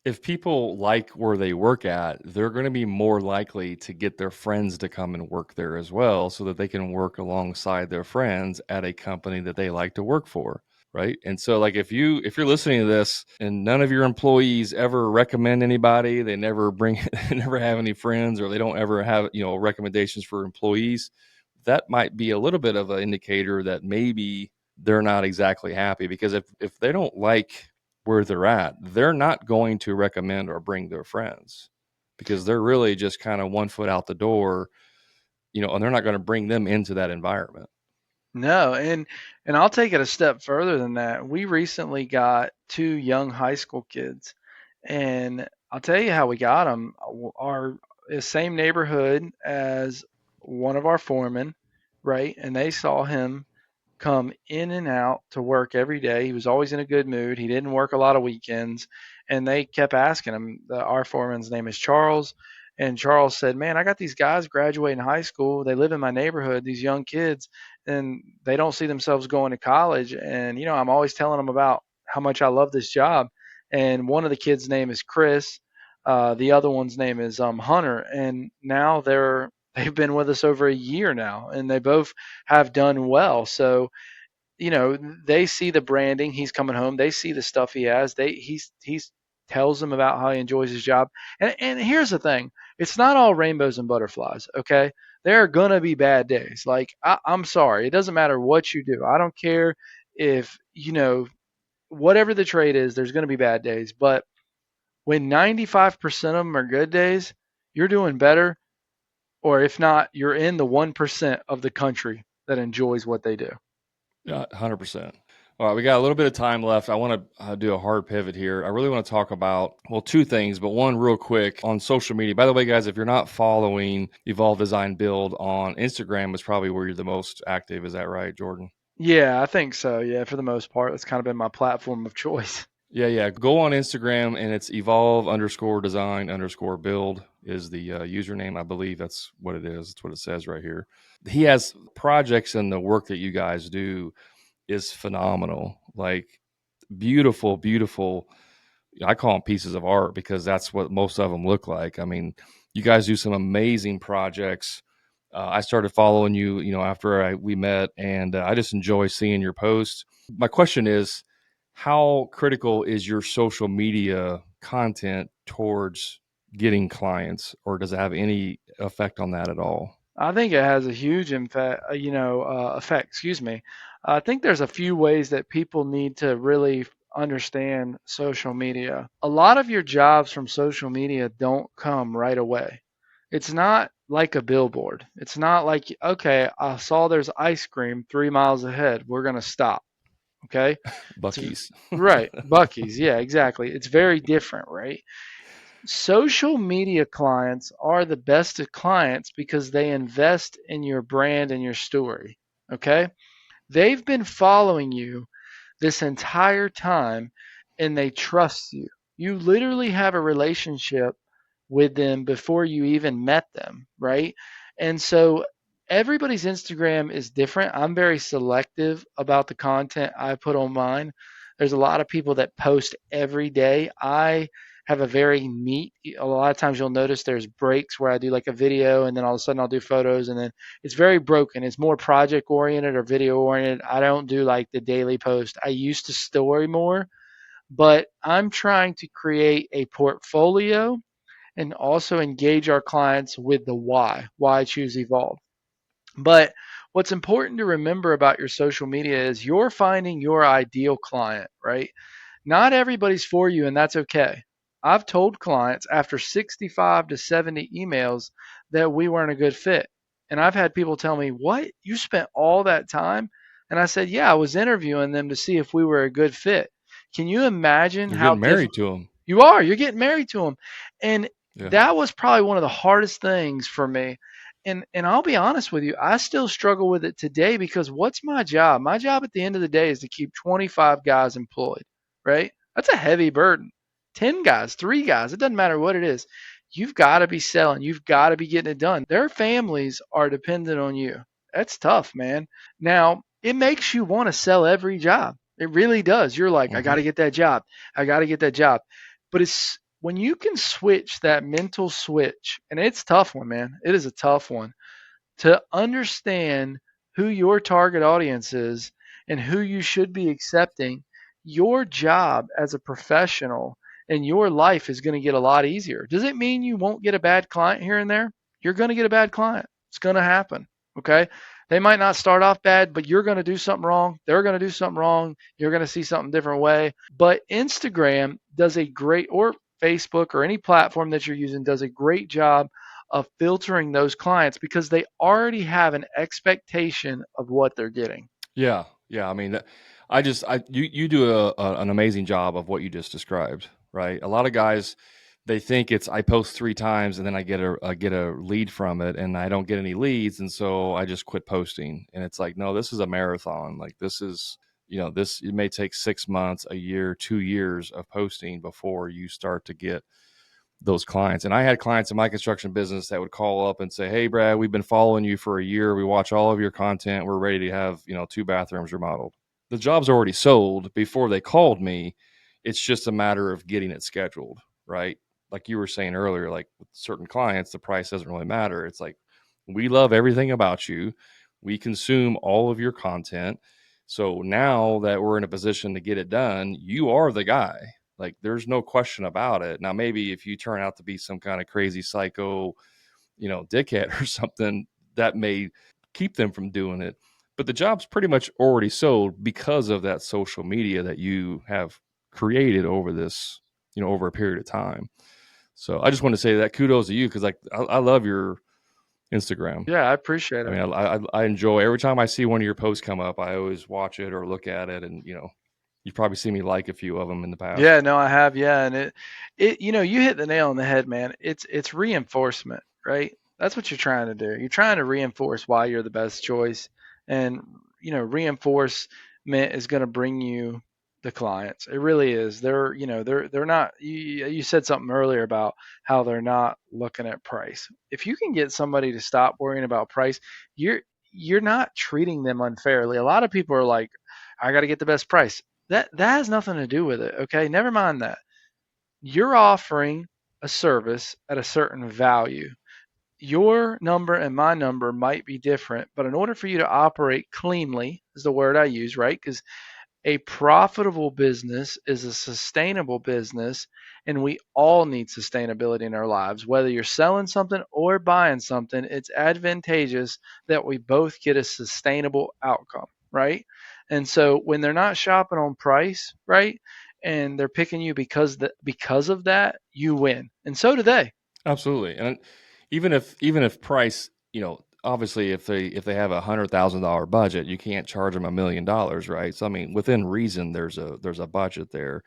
if people like where they work at, they're going to be more likely to get their friends to come and work there as well so that they can work alongside their friends at a company that they like to work for, right? And so like if you're listening to this and none of your employees ever recommend anybody, they never bring they never have any friends or they don't ever have, recommendations for employees, that might be a little bit of an indicator that maybe they're not exactly happy because if they don't like where they're at, they're not going to recommend or bring their friends because they're really just kind of one foot out the door, and they're not going to bring them into that environment. No, and I'll take it a step further than that. We recently got two young high school kids, and I'll tell you how we got them. Our same neighborhood as one of our foremen, right? And they saw him come in and out to work every day. He was always in a good mood. He didn't work a lot of weekends. And they kept asking him. Our foreman's name is Charles. And Charles said, "Man, I got these guys graduating high school. They live in my neighborhood, these young kids, and they don't see themselves going to college. And, I'm always telling them about how much I love this job." And one of the kids' name is Chris. The other one's name is Hunter. And now they've been with us over a year now, and they both have done well. So, they see the branding. He's coming home. They see the stuff he has. He's tells them about how he enjoys his job. And here's the thing: it's not all rainbows and butterflies. Okay, there are gonna be bad days. Like I'm sorry, it doesn't matter what you do. I don't care if whatever the trade is. There's gonna be bad days, but when 95% of them are good days, you're doing better, or if not, you're in the 1% of the country that enjoys what they do. Yeah, 100%. All right, we got a little bit of time left. I want to do a hard pivot here. I really want to talk about, well, two things, but one real quick on social media. By the way, guys, if you're not following Evolve Design Build on Instagram, is probably where you're the most active. Is that right, Jordan? Yeah, I think so. Yeah, for the most part, that's kind of been my platform of choice. Yeah, yeah. Go on Instagram and it's evolve underscore design underscore build is the username. I believe that's what it is. That's what it says right here. He has projects and the work that you guys do is phenomenal. Like beautiful, beautiful. I call them pieces of art because that's what most of them look like. I mean, you guys do some amazing projects. I started following you, after we met, and I just enjoy seeing your posts. My question is, how critical is your social media content towards getting clients, or does it have any effect on that at all? I think it has a huge impact, effect. Excuse me. I think there's a few ways that people need to really understand social media. A lot of your jobs from social media don't come right away. It's not like a billboard. It's not like, okay, I saw there's ice cream 3 miles ahead. We're gonna stop. Okay. It's Bucky's. right. Bucky's. Yeah, exactly. It's very different, right? Social media clients are the best of clients because they invest in your brand and your story. Okay. They've been following you this entire time and they trust you. You literally have a relationship with them before you even met them, right? And so everybody's Instagram is different. I'm very selective about the content I put on mine. There's a lot of people that post every day. I have a very neat, a lot of times you'll notice there's breaks where I do like a video and then all of a sudden I'll do photos and then it's very broken. It's more project oriented or video oriented. I don't do like the daily post. I used to story more, but I'm trying to create a portfolio and also engage our clients with the why I choose Evolve. But what's important to remember about your social media is you're finding your ideal client, right? Not everybody's for you, and that's okay. I've told clients after 65 to 70 emails that we weren't a good fit. And I've had people tell me, "What? You spent all that time?" And I said, "Yeah, I was interviewing them to see if we were a good fit." Can you imagine You're how getting difficult married to them. you are? You're getting married to them. And Yeah. that was probably one of the hardest things for me. And I'll be honest with you, I still struggle with it today because what's my job? My job at the end of the day is to keep 25 guys employed, right? That's a heavy burden. 10 guys, 3 guys, it doesn't matter what it is. You've got to be selling. You've got to be getting it done. Their families are dependent on you. That's tough, man. Now, it makes you want to sell every job. It really does. You're like, I Hmm. got to get that job. I got to get that job. But it's when you can switch that mental switch, and it's a tough one, man. It is a tough one to understand who your target audience is and who you should be accepting. Your job as a professional and your life is going to get a lot easier. Does it mean you won't get a bad client here and there? You're going to get a bad client. It's going to happen. Okay. They might not start off bad, but you're going to do something wrong. They're going to do something wrong. You're going to see something different way. But Instagram does a great, or Facebook or any platform that you're using does a great job of filtering those clients because they already have an expectation of what they're getting. Yeah, yeah. I mean, you do an amazing job of what you just described, right? A lot of guys, they think it's I post 3 times and then I get a lead from it, and I don't get any leads, and so I just quit posting. And it's like, no, this is a marathon. Like this is, this it may take 6 months, a year, 2 years of posting before you start to get those clients. And I had clients in my construction business that would call up and say, "Hey, Brad, we've been following you for a year. We watch all of your content. We're ready to have, 2 bathrooms remodeled." The job's already sold before they called me. It's just a matter of getting it scheduled, right? Like you were saying earlier, like with certain clients, the price doesn't really matter. It's like, we love everything about you. We consume all of your content. So now that we're in a position to get it done, you are the guy. Like there's no question about it. Now, maybe if you turn out to be some kind of crazy psycho, dickhead or something, that may keep them from doing it. But the job's pretty much already sold because of that social media that you have created over this, over a period of time. So I just want to say that kudos to you because like I love your Instagram. Yeah, I appreciate I it. mean, I enjoy every time I see one of your posts come up. I always watch it or look at it, and you've probably seen me like a few of them in the Yeah, past. no, I have. Yeah, and you hit the nail on the head, man. It's reinforcement, right? That's what you're trying to do. You're trying to reinforce why you're the best choice, and reinforcement is going to bring you the clients. It really is. They're not. You said something earlier about how they're not looking at price. If you can get somebody to stop worrying about price, you're you're not treating them unfairly. A lot of people are like, I got to get the best price. That has nothing to do with it. Okay, never mind that. You're offering a service at a certain value. Your number and my number might be different, but in order for you to operate cleanly, is the word I use, right? Because a profitable business is a sustainable business, and we all need sustainability in our lives. Whether you're selling something or buying something, it's advantageous that we both get a sustainable outcome, right? And so when they're not shopping on price, right, and they're picking you because of that, you win, and so do they. Absolutely, and even if price, obviously if they have $100,000 budget, you can't charge them $1 million, right? So I mean, within reason, there's a budget there.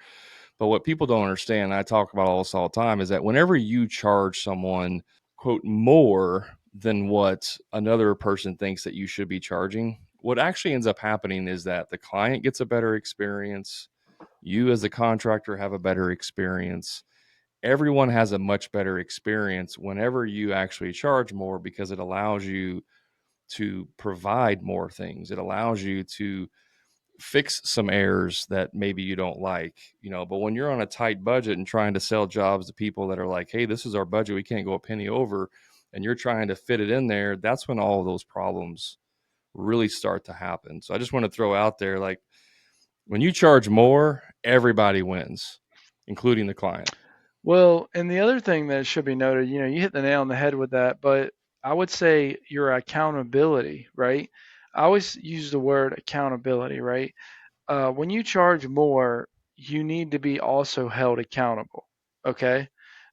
But what people don't understand, and I talk about all this all the time, is that whenever you charge someone, quote, more than what another person thinks that you should be charging, what actually ends up happening is that the client gets a better experience. You, as the contractor, have a better experience. Everyone has a much better experience whenever you actually charge more because it allows you to provide more things. It allows you to fix some errors that maybe you don't like, but when you're on a tight budget and trying to sell jobs to people that are like, "Hey, this is our budget, we can't go a penny over," and you're trying to fit it in there, that's when all of those problems really start to happen. So I just want to throw out there, like, when you charge more, everybody wins, including the client. Well, and the other thing that should be noted, you hit the nail on the head with that, but I would say your accountability, right? I always use the word accountability, right? When you charge more, you need to be also held accountable, okay?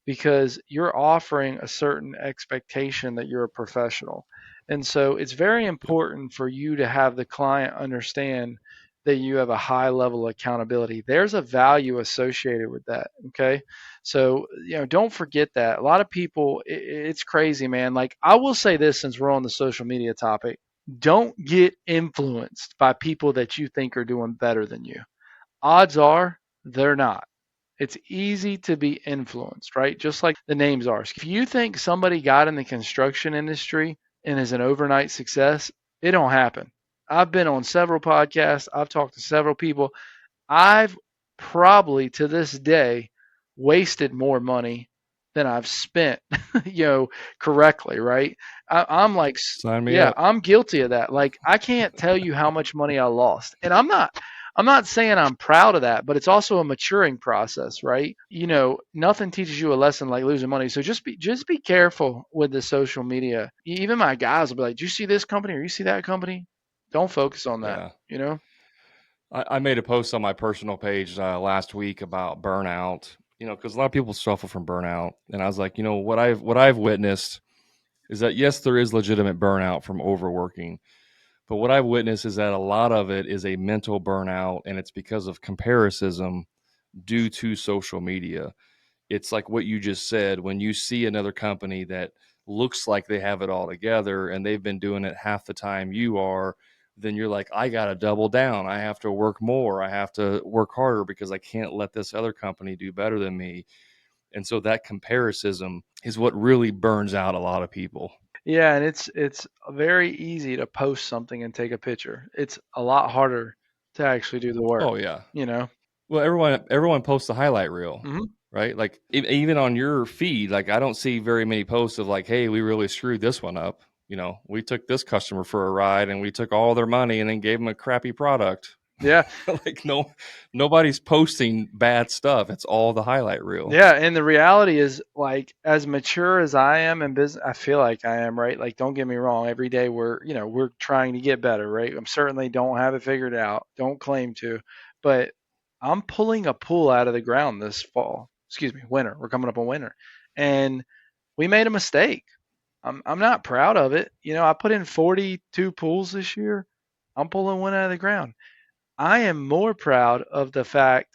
Because you're offering a certain expectation that you're a professional. And so it's very Yep. important for you to have the client understand that you have a high level of accountability. There's a value associated with that, okay? So, don't forget that. A lot of people, it's crazy, man. Like, I will say this since we're on the social media topic, don't get influenced by people that you think are doing better than you. Odds are they're not. It's easy to be influenced, right? Just like the names are. If you think somebody got in the construction industry and is an overnight success, it don't happen. I've been on several podcasts. I've talked to several people. I've probably to this day wasted more money than I've spent, you know, correctly, right? I'm like, Sign me yeah, up. I'm guilty of that. Like, I can't tell you how much money I lost, and I'm not saying I'm proud of that, but it's also a maturing process, right? You know, nothing teaches you a lesson like losing money. So just be careful with the social media. Even my guys will be like, "Do you see this company or you see that company?" Don't focus on that. Yeah. You know? I made a post on my personal page last week about burnout, because a lot of people suffer from burnout. And I was like, what I've witnessed is that, yes, there is legitimate burnout from overworking. But what I've witnessed is that a lot of it is a mental burnout, and it's because of comparison due to social media. It's like what you just said. When you see another company that looks like they have it all together and they've been doing it half the time you are, then you're like, I got to double down. I have to work more. I have to work harder because I can't let this other company do better than me. And so that comparison is what really burns out a lot of people. Yeah, and it's very easy to post something and take a picture. It's a lot harder to actually do the work, Oh yeah. you know? Well, everyone posts a highlight reel, Hmm. right? Like even on your feed, like I don't see very many posts of like, "Hey, we really screwed this one up." We took this customer for a ride and we took all their money and then gave them a crappy product. Yeah, Like nobody's posting bad stuff. It's all the highlight reel. yeah, and the reality is like as mature as I am in business, I feel like I am, right? Like don't get me wrong, every day we're trying to get better, right? I'm certainly don't have it figured out, don't claim to, but I'm pulling a pool out of the ground this fall. Excuse me, winter. We're coming up on winter. And we made a mistake. I'm not proud of it. You know, I put in 42 pools this year. I'm pulling one out of the ground. I am more proud of the fact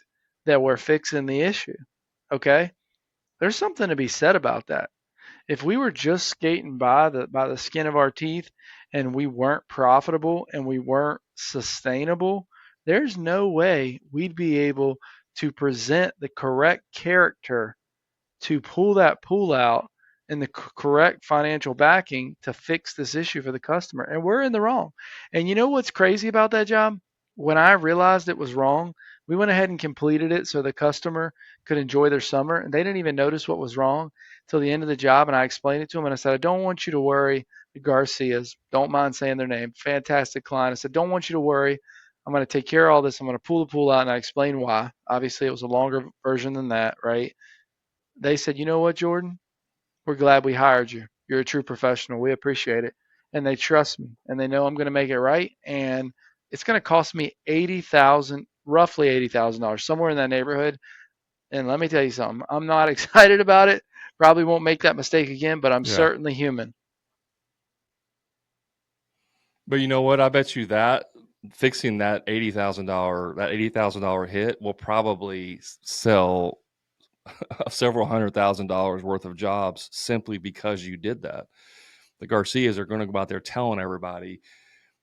that we're fixing the issue. Okay? There's something to be said about that. If we were just skating by the skin of our teeth and we weren't profitable and we weren't sustainable, there's no way we'd be able to present the correct character to pull that pool out and the correct financial backing to fix this issue for the customer. And we're in the wrong. And you know what's crazy about that job? When I realized it was wrong, we went ahead and completed it so the customer could enjoy their summer. And they didn't even notice what was wrong till the end of the job. And I explained it to them and I said, I don't want you to worry. The Garcias, don't mind saying their name, fantastic client. I said, don't want you to worry. I'm going to take care of all this. I'm going to pull the pool out. And I explained why. Obviously, it was a longer version than that, right? They said, you know what, Jordan? We're glad we hired you. You're a true professional. We appreciate it. And they trust me and they know I'm going to make it right. And it's going to cost me 80,000, roughly $80,000, somewhere in that neighborhood. And let me tell you something. I'm not excited about it. Probably won't make that mistake again, but I'm Yeah. certainly human. But you know what? I bet you that fixing that $80,000 hit will probably sell several $100,000 worth of jobs simply because you did that. The Garcias are going to go out there telling everybody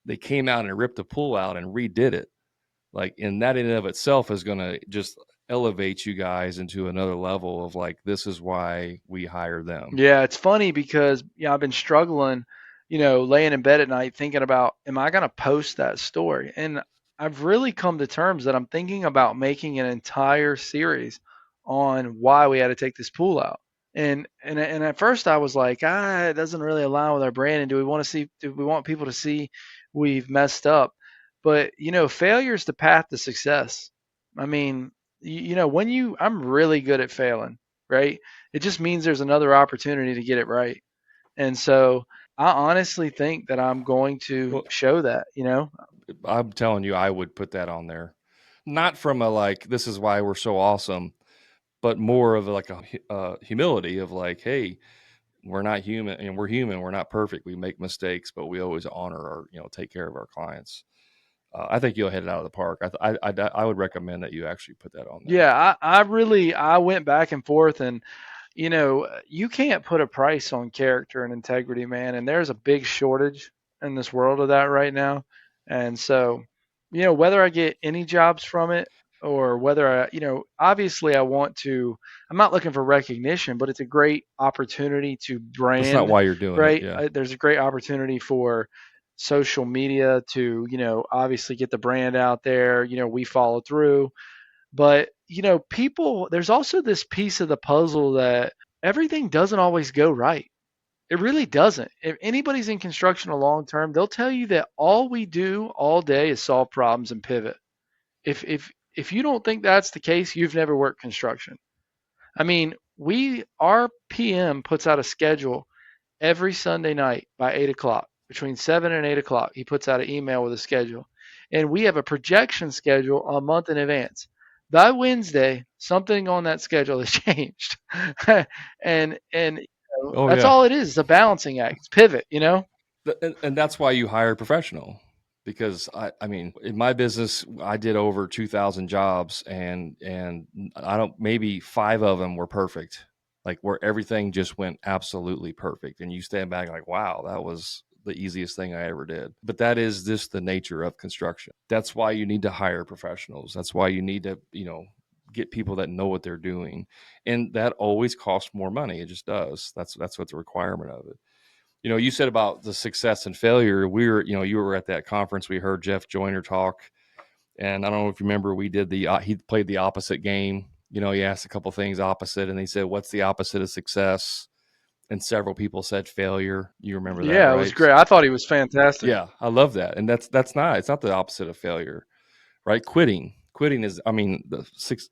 they came out and ripped the pool out and redid it. Like, and that in and of itself is going to just elevate you guys into another level of like, this is why we hire them. Yeah, it's funny because I've been struggling, laying in bed at night thinking about, am I going to post that story? And I've really come to terms that I'm thinking about making an entire series on why we had to take this pool out. And at first I was like, it doesn't really align with our brand. And do we want people to see we've messed up? But failure is the path to success. I mean, I'm really good at failing, right? It just means there's another opportunity to get it right. And so I honestly think that I'm going to Well, show that. I'm telling you, I would put that on there. Not from a like, this is why we're so awesome, but more of like a humility of like, hey, we're not human and we're human. We're not perfect. We make mistakes, but we always honor our, take care of our clients. I think you'll hit it out of the park. I would recommend that you actually put that on there. Yeah, I went back and forth and you can't put a price on character and integrity, man, and there's a big shortage in this world of that right now. And so, whether I get any jobs from it or whether obviously I want to, I'm not looking for recognition, but it's a great opportunity to That's not brand, why you're doing it. right? Yeah. There's a great opportunity for social media to, obviously get the brand out there. We follow through, but, people, there's also this piece of the puzzle that everything doesn't always go right. It really doesn't. If anybody's in construction or long term, they'll tell you that all we do all day is solve problems and pivot. If you don't think that's the case, you've never worked construction. I mean, our PM puts out a schedule every Sunday night by 8 o'clock. Between 7 and 8 o'clock, he puts out an email with a schedule, and we have a projection schedule a month in advance. By Wednesday, something on that schedule has changed, and Oh that's yeah. all it is. It's a balancing act. It's pivot. And that's why you hire a professional, because I mean, in my business, I did over 2,000 jobs, and I don't, maybe 5 of them were perfect, like where everything just went absolutely perfect. And you stand back like, wow, that was the easiest thing I ever did. But that is just the nature of construction. That's why you need to hire professionals. That's why you need to, get people that know what they're doing. And that always costs more money. It just does. That's what's a requirement of it. You said about the success and failure. We were, you were at that conference. We heard Jeff Joyner talk, and I don't know if you remember, we did he played the opposite game. He asked a couple things opposite, and he said, "What's the opposite of success?" And several people said failure. You remember that, Yeah, it was right? great. I thought he was fantastic. Yeah, I love that, and that's not, it's not the opposite of failure, right? Quitting is, I mean,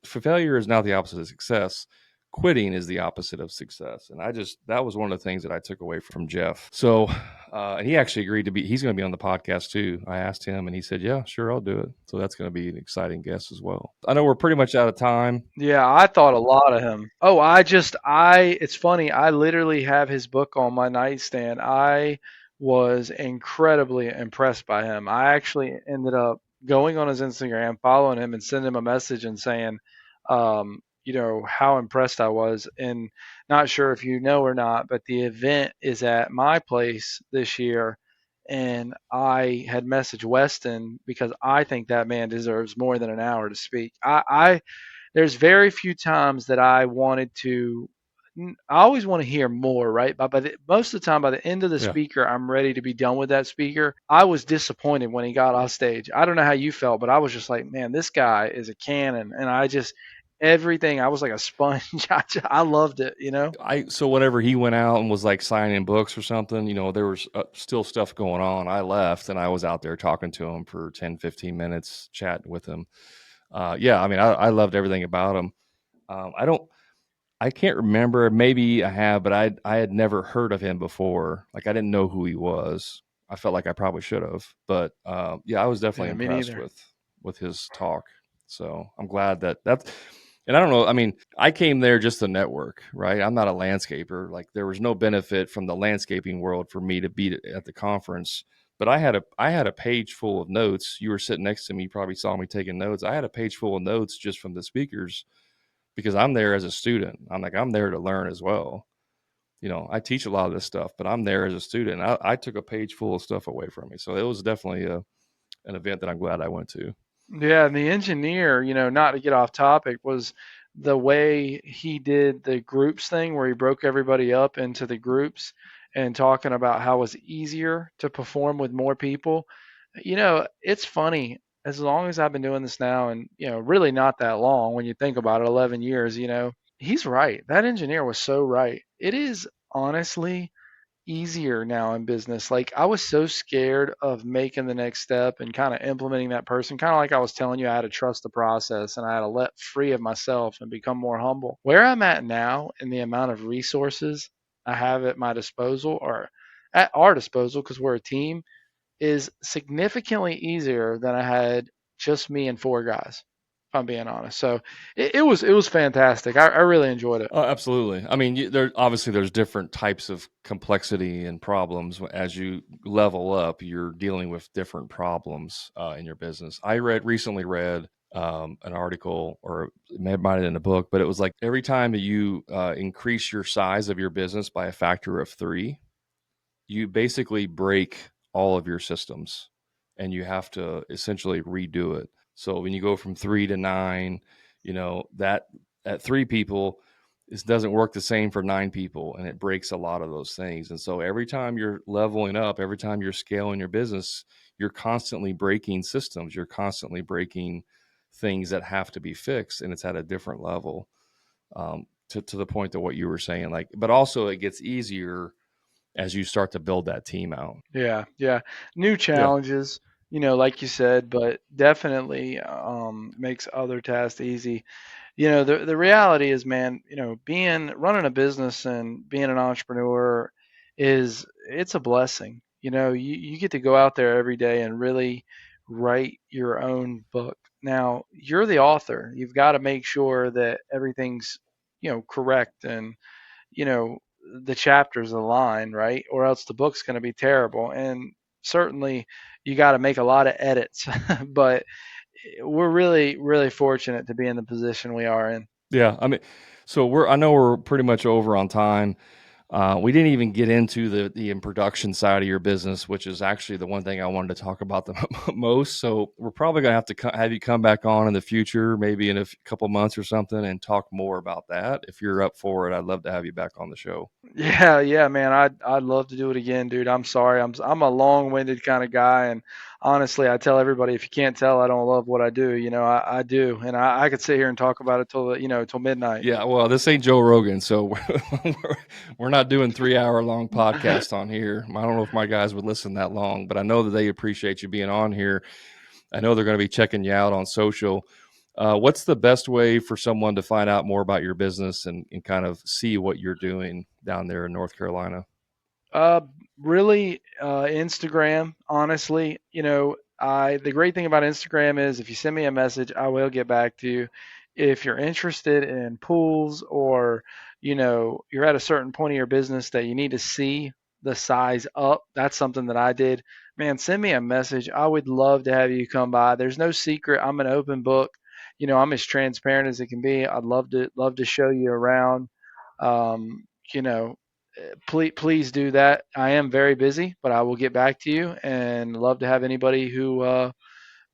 failure is not the opposite of success. Quitting is the opposite of success. And that was one of the things that I took away from Jeff. So, and he actually agreed he's going to be on the podcast too. I asked him and he said, yeah, sure, I'll do it. So that's going to be an exciting guest as well. I know we're pretty much out of time. Yeah, I thought a lot of him. Oh, it's funny. I literally have his book on my nightstand. I was incredibly impressed by him. I actually ended up going on his Instagram, following him, and sending him a message and saying, how impressed I was. And not sure if you know or not, but the event is at my place this year. And I had messaged Weston because I think that man deserves more than an hour to speak. There's very few times that I wanted to. I always want to hear more, right? But most of the time, by the end of the Yeah. speaker, I'm ready to be done with that speaker. I was disappointed when he got off stage. I don't know how you felt, but I was just like, man, this guy is a cannon, and everything. I was like a sponge. I loved it. So whenever he went out and was like signing books or something, there was still stuff going on. I left and I was out there talking to him for 10, 15 minutes, chatting with him. Yeah, I mean, I loved everything about him. I don't, I can't remember. Maybe I have, but I had never heard of him before. Like I didn't know who he was. I felt like I probably should have, but yeah, I was definitely Yeah, me impressed neither. with his talk. So I'm glad that's. And I don't know. I mean, I came there just to network, right? I'm not a landscaper. Like there was no benefit from the landscaping world for me to be at the conference. But I had a page full of notes. You were sitting next to me. You probably saw me taking notes. I had a page full of notes just from the speakers because I'm there as a student. I'm there to learn as well. I teach a lot of this stuff, but I'm there as a student. I took a page full of stuff away from me. So it was definitely an event that I'm glad I went to. Yeah, and the engineer, not to get off topic, was the way he did the groups thing where he broke everybody up into the groups and talking about how it was easier to perform with more people. It's funny. As long as I've been doing this now, and really not that long when you think about it, 11 years, he's right. That engineer was so right. It is honestly easier now in business. Like I was so scared of making the next step and kind of implementing that person, kind of like I was telling you, I had to trust the process and I had to let free of myself and become more humble. Where I'm at now and the amount of resources I have at my disposal or at our disposal, because we're a team, is significantly easier than I had just me and 4 guys, if I'm being honest. So it was fantastic. I really enjoyed it. Absolutely. I mean, there's different types of complexity and problems. As you level up, you're dealing with different problems in your business. I recently read an article, or it might have been in a book, but it was like every time that you increase your size of your business by a factor of 3, you basically break all of your systems, and you have to essentially redo it. So when you go from 3 to 9, that at 3 people, it doesn't work the same for 9 people, and it breaks a lot of those things. And so every time you're leveling up, every time you're scaling your business, you're constantly breaking systems. You're constantly breaking things that have to be fixed, and it's at a different level. To the point of what you were saying, like, but also it gets easier as you start to build that team out. Yeah, yeah. New Yeah. challenges, like you said, but definitely makes other tasks easy. The reality is, man, being running a business and being an entrepreneur it's a blessing. You get to go out there every day and really write your own book. Now, you're the author. You've got to make sure that everything's, correct, and you know the chapters align, right, or else the book's going to be terrible. And certainly you got to make a lot of edits. But we're really, really fortunate to be in the position we are in. Yeah. I mean, so I know we're pretty much over on time. We didn't even get into the production side of your business, which is actually the one thing I wanted to talk about the most. So we're probably going to have to have you come back on in the future, maybe in a couple months or something, and talk more about that. If you're up for it, I'd love to have you back on the show. Yeah, yeah, man. I'd love to do it again, dude. I'm sorry. I'm a long-winded kind of guy, and honestly, I tell everybody, if you can't tell, I don't love what I do. I do, and I could sit here and talk about it till midnight. Yeah, well, this ain't Joe Rogan, so we're not doing 3 hour long podcast on here. I don't know if my guys would listen that long, but I know that they appreciate you being on here. I know they're going to be checking you out on social. What's the best way for someone to find out more about your business and kind of see what you're doing down there in North Carolina? Uh, really, Instagram. Honestly, the great thing about Instagram is if you send me a message, I will get back to you. If you're interested in pools, or you're at a certain point of your business that you need to see the size up, that's something that I did. Man, send me a message. I would love to have you come by. There's no secret. I'm an open book. I'm as transparent as it can be. I'd love to show you around. Um, you know, please do that. I am very busy, but I will get back to you, and love to have anybody who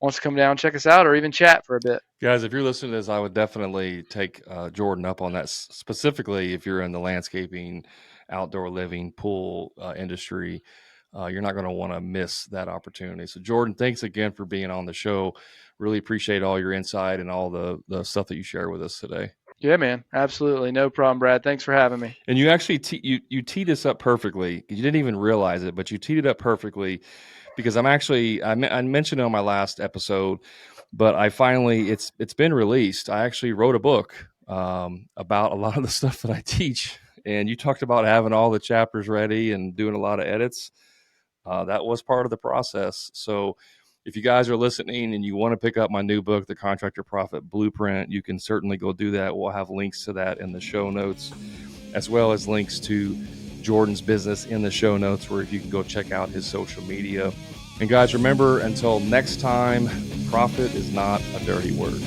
wants to come down, check us out, or even chat for a bit. Guys, if you're listening to this, I would definitely take Jordan up on that, specifically if you're in the landscaping, outdoor living, pool industry. You're not going to want to miss that opportunity. So, Jordan, thanks again for being on the show. Really appreciate all your insight and all the stuff that you share with us today. Yeah, man, absolutely, no problem, Brad. Thanks for having me. And you actually you teed this up perfectly. You didn't even realize it, but you teed it up perfectly because I mentioned it on my last episode, but I finally it's been released. I actually wrote a book about a lot of the stuff that I teach, and you talked about having all the chapters ready and doing a lot of edits. That was part of the process. So if you guys are listening and you want to pick up my new book, The Contractor Profit Blueprint, you can certainly go do that. We'll have links to that in the show notes, as well as links to Jordan's business in the show notes, where if you can go check out his social media. And guys, remember, until next time, profit is not a dirty word.